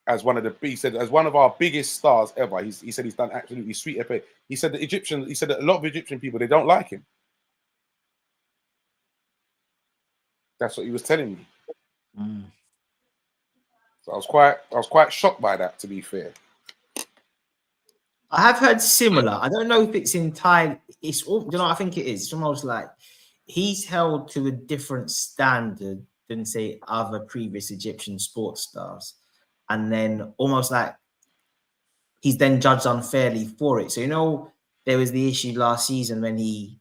as one of the, he said, as one of our biggest stars ever. He said he's done absolutely sweet FA. He said he said that a lot of Egyptian people, they don't like him. That's what he was telling me. So I was quite shocked by that, to be fair. I have heard similar. I don't know if it's entirely. It's all. You know, I think it is. It's almost like he's held to a different standard than say other previous Egyptian sports stars, and then almost like he's then judged unfairly for it. So you know, there was the issue last season when he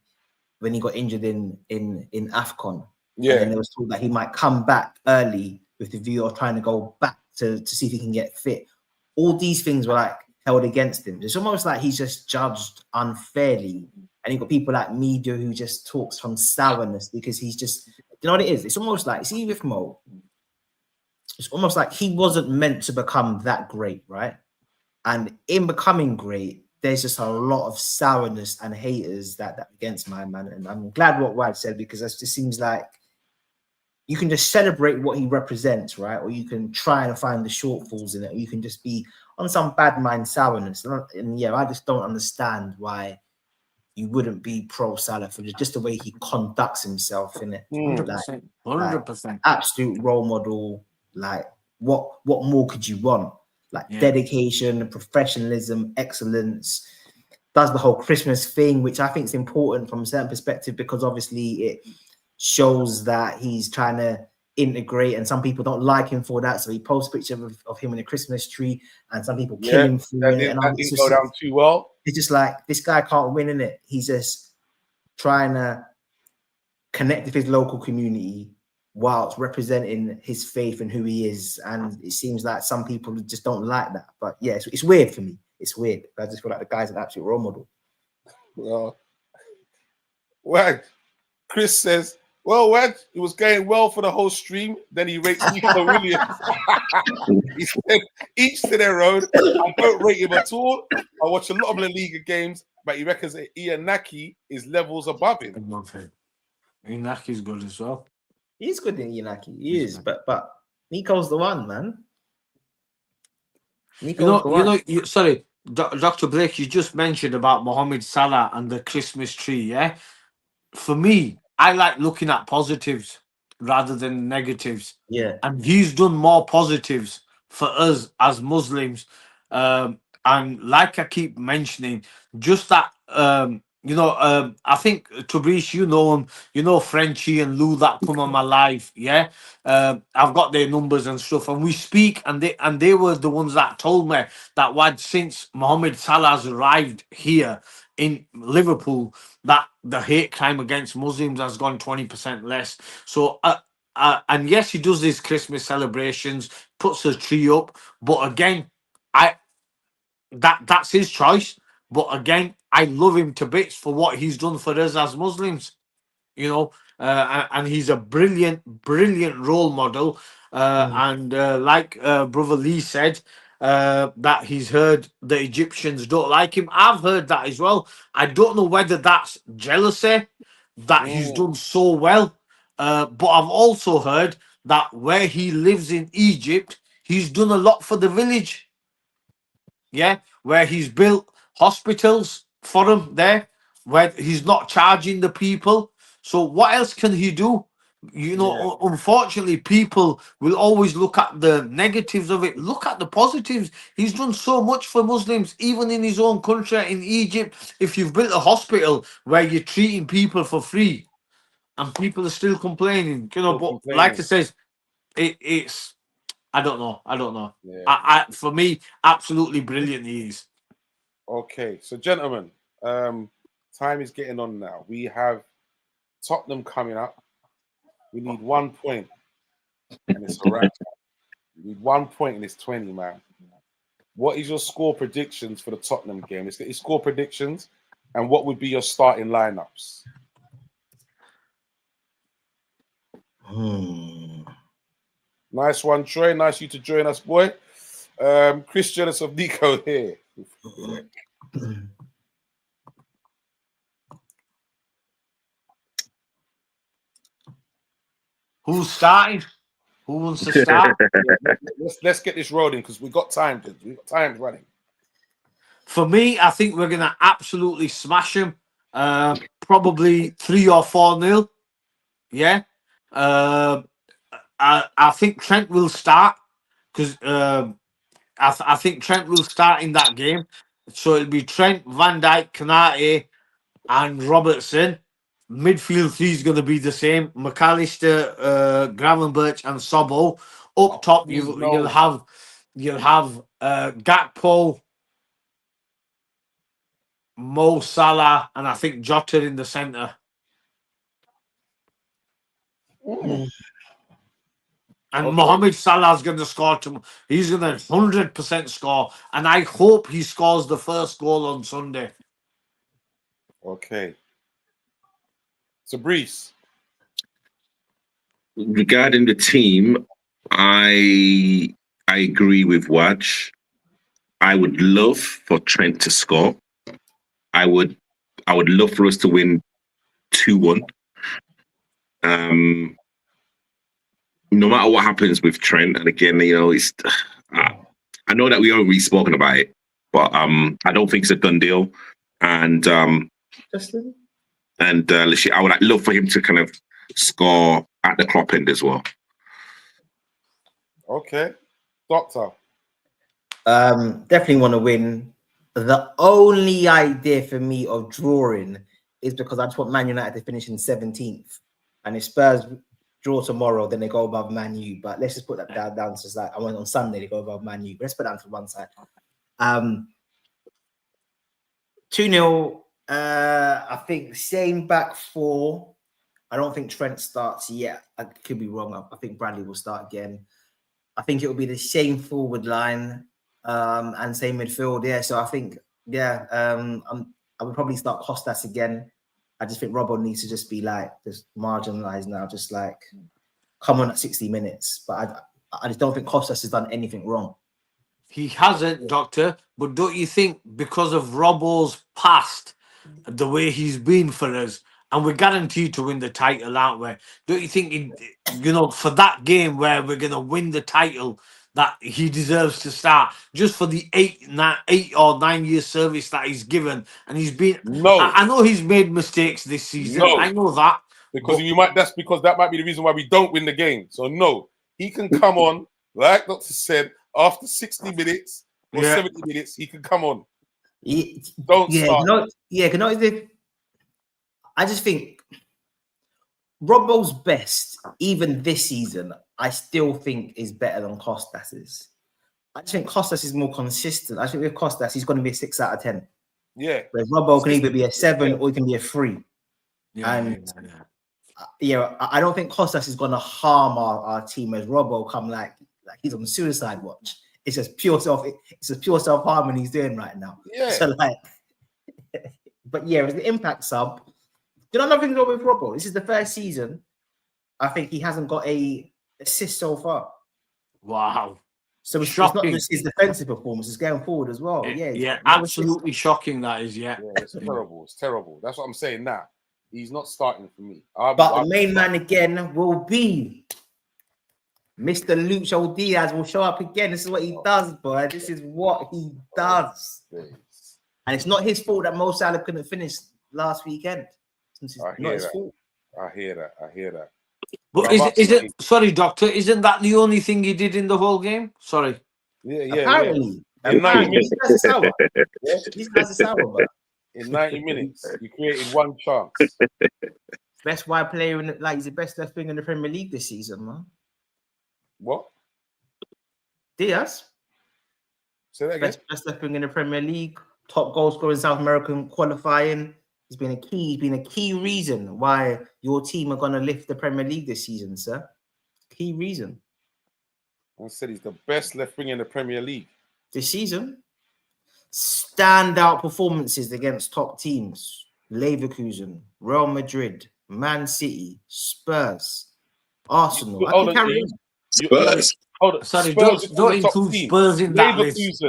got injured in AFCON. Yeah. And then there was talk that he might come back early with the view of trying to go back to see if he can get fit. All these things were like held against him. It's almost like he's just judged unfairly. And you've got people like media who just talks from sourness because he's just, you know what it is? It's almost like, see with Mo, it's almost like he wasn't meant to become that great, right? And in becoming great, there's just a lot of sourness and haters that against my man. And I'm glad what Wad said, because it just seems like you can just celebrate what he represents, right? Or you can try and find the shortfalls in it, or you can just be on some bad mind sourness. And yeah, I just don't understand why you wouldn't be pro Salah for just the way he conducts himself in it. 100%. 100%. Absolute role model. Like, what more could you want? Like dedication, professionalism, excellence. Does the whole Christmas thing, which I think is important from a certain perspective, because obviously it shows that he's trying to integrate, and some people don't like him for that. So he posts pictures of him in a Christmas tree, and some people kill him for it. And that didn't go down too well. It's just like, this guy can't win in it. He's just trying to connect with his local community whilst representing his faith and who he is. And it seems like some people just don't like that. But yeah, it's weird for me. It's weird. I just feel like the guy's an absolute role model. Well, Chris says, well, Wad, it was going well for the whole stream. Then he rates Nico Williams. He said, each to their own. I don't rate him at all. I watch a lot of La Liga games, but he reckons that Ian Naki is levels above him. Ian Naki's good as well. He's good in Inaki. He is, but Nico's the one, man. Sorry, Dr. Blake, you just mentioned about Mohamed Salah and the Christmas tree, yeah? For me, I like looking at positives rather than negatives. Yeah. And he's done more positives for us as Muslims. And like I keep mentioning, just that, I think, Tabrish, you know him, you know Frenchie and Lou that come on my live, yeah? I've got their numbers and stuff, and we speak, and they were the ones that told me that Wad, since Mohamed Salah has arrived here in Liverpool, that the hate crime against Muslims has gone 20% less. So, and yes, he does these Christmas celebrations, puts a tree up, but again, that's his choice. But again, I love him to bits for what he's done for us as Muslims, and he's a brilliant role model. And like Brother Lee said, that he's heard the Egyptians don't like him. I've heard that as well. I don't know whether that's jealousy that he's done so well, but I've also heard that where he lives in Egypt, he's done a lot for the village. Yeah, where he's built hospitals for them there, where he's not charging the people. So what else can he do? Unfortunately, people will always look at the negatives of it. Look at the positives. He's done so much for Muslims, even in his own country, in Egypt. If you've built a hospital where you're treating people for free and people are still complaining, but like I says, it's I don't know. Yeah. For me, absolutely brilliant he is. Okay, so gentlemen, time is getting on now. We have Tottenham coming up. We need 1 point, and it's a wrap. We need 1 point, and it's 20, man. What is your score predictions for the Tottenham game? Let's get your score predictions, and what would be your starting lineups? Nice one, Troy. Nice you to join us, boy. Chris jealous of Nico here. Who's starting? Who wants to start? Let's get this rolling because we got time. We got time running. For me, I think we're going to absolutely smash them. Probably 3 or 4-0. Yeah. I think Trent will start because I think Trent will start in that game. So it'll be Trent, Van Dijk, Kanate, and Robertson. Midfield three is going to be the same. McAllister, Gravenberch, and Sobbo. Up top, you'll have Gakpo, Mo Salah, and I think Jota in the centre. And Okay. Mohamed Salah's going to score. He's going to 100% score. And I hope he scores the first goal on Sunday. Okay. So, Brees. Regarding the team, I agree with Waj. I would love for Trent to score. I would love for us to win 2-1. No matter what happens with Trent, and again, it's I know that we haven't really spoken about it, but I don't think it's a done deal. And Justin? I would love for him to kind of score at the clock end as well. Okay. Doctor. Definitely want to win. The only idea for me of drawing is because I just want Man United to finish in 17th. And if Spurs draw tomorrow, then they go above Man U. But let's just put that down to like I went on Sunday, they go above Man U. Let's put that to one side. 2-0. I think same back four. I don't think Trent starts yet. I could be wrong. I think Bradley will start again. I think it will be the same forward line and same midfield. Yeah. So I think, I would probably start Costas again. I just think Robbo needs to just be like just marginalized now, just like come on at 60 minutes. But I just don't think Costas has done anything wrong. He hasn't, Doctor. But don't you think because of Robbo's past, the way he's been for us, and we're guaranteed to win the title, aren't we? Don't you think, for that game where we're going to win the title, that he deserves to start just for the 8 or 9 year service that he's given? And he's been. No. I know he's made mistakes this season. No. I know that. Because that might be the reason why we don't win the game. So no, he can come on, like Doctor said, after 60 minutes or 70 minutes, he can come on. Don't start. I just think Robbo's best, even this season, I still think is better than Costas's. I just think Costas is more consistent. I think with Costas, he's going to be a 6 out of 10. Yeah. Whereas Robbo can either be a 7 or he can be a 3. I don't think Costas is going to harm our team as Robbo come like he's on suicide watch. It's just pure self-harm he's doing right now. Yeah. So but as the impact sub, nothing wrong with Robbo. This is the first season. I think he hasn't got a assist so far. Wow. So it's not just his defensive performance, it's going forward as well. Absolutely shocking that is, it's terrible. It's terrible. That's what I'm saying now. He's not starting for me. The main man again will be Mr. Lucho Diaz will show up again. This is what he does, boy. This is what he does. And it's not his fault that Mo Salah couldn't finish last weekend. I hear that. But is it? Sorry, Doctor. Isn't that the only thing he did in the whole game? Sorry. Apparently. In 90 minutes. These guys are sour, but in 90 minutes, you created one chance. Best wide player he's the best left wing in the Premier League this season, man. What? Diaz. Say that again. Best left wing in the Premier League. Top goal scorer in South American qualifying. He's been a key reason why your team are going to lift the Premier League this season, sir. Key reason. I said he's the best left wing in the Premier League this season. Standout performances against top teams: Leverkusen, Real Madrid, Man City, Spurs, Arsenal. Spurs. Sorry, don't include Spurs in that list.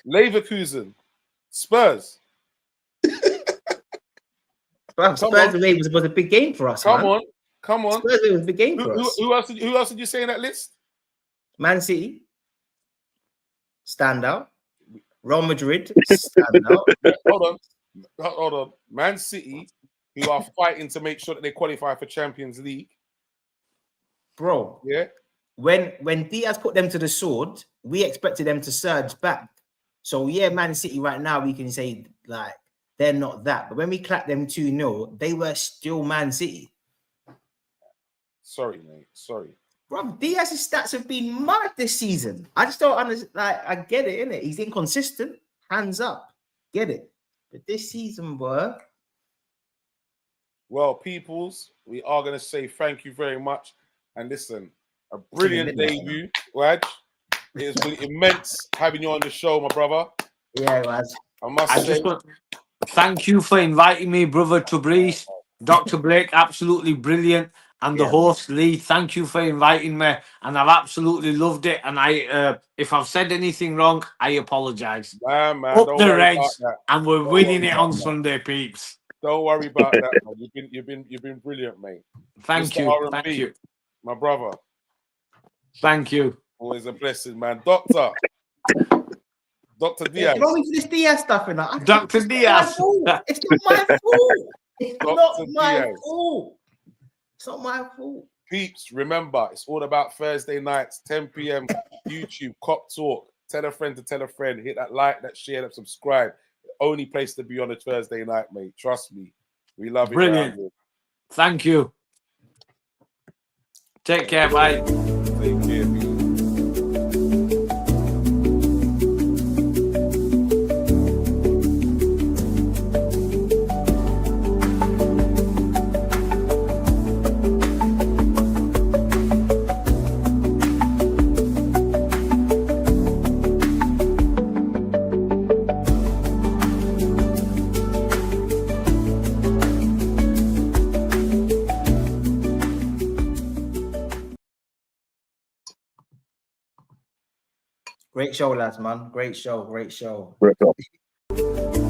Leverkusen, Spurs. Bro, Come Spurs on. away was a big game for us, Come man. on. Come on. Spurs away was a big game for us. Who else did you say in that list? Man City, stand out. Real Madrid, stand out. Hold on. Man City, who are fighting to make sure that they qualify for Champions League. Bro, Yeah. When Diaz put them to the sword, we expected them to surge back. So yeah, Man City right now we can say like they're not that. But when we clapped them 2-0, they were still Man City. Sorry, mate. Sorry. Bro, Diaz's stats have been mad this season. I just don't understand. Like, I get it, innit? He's inconsistent. Hands up. Get it. But this season, bro. Well, peoples, we are going to say thank you very much. And listen, a brilliant debut, Waj. It has been immense having you on the show, my brother. Yeah, it was. I say, thank you for inviting me, brother Tabriz. Dr. Blake, absolutely brilliant. And the host, Lee, thank you for inviting me. And I've absolutely loved it. And if I've said anything wrong, I apologize. Man, Up don't the worry Reds, about that. and we're Don't winning worry it about on that. Sunday, peeps. Don't worry about that, man. You've been brilliant, mate. Thank Mr. you. R&B, Thank you. my brother. Thank you. Always a blessing, man. Dr. Diaz. Throw me to this Diaz stuff, and Dr. Diaz. It's not my fault. It's not Dr. my Diaz. fault. It's not my fault. Peeps, remember, it's all about Thursday nights, 10 p.m. YouTube, Cop Talk. Tell a friend to tell a friend. Hit that like, that share, that subscribe. The only place to be on a Thursday night, mate. Trust me. We love it. Brilliant. Thank you. Take care. Bye. Take care, people. Great show, lads, man. Great show. Great show. Great job.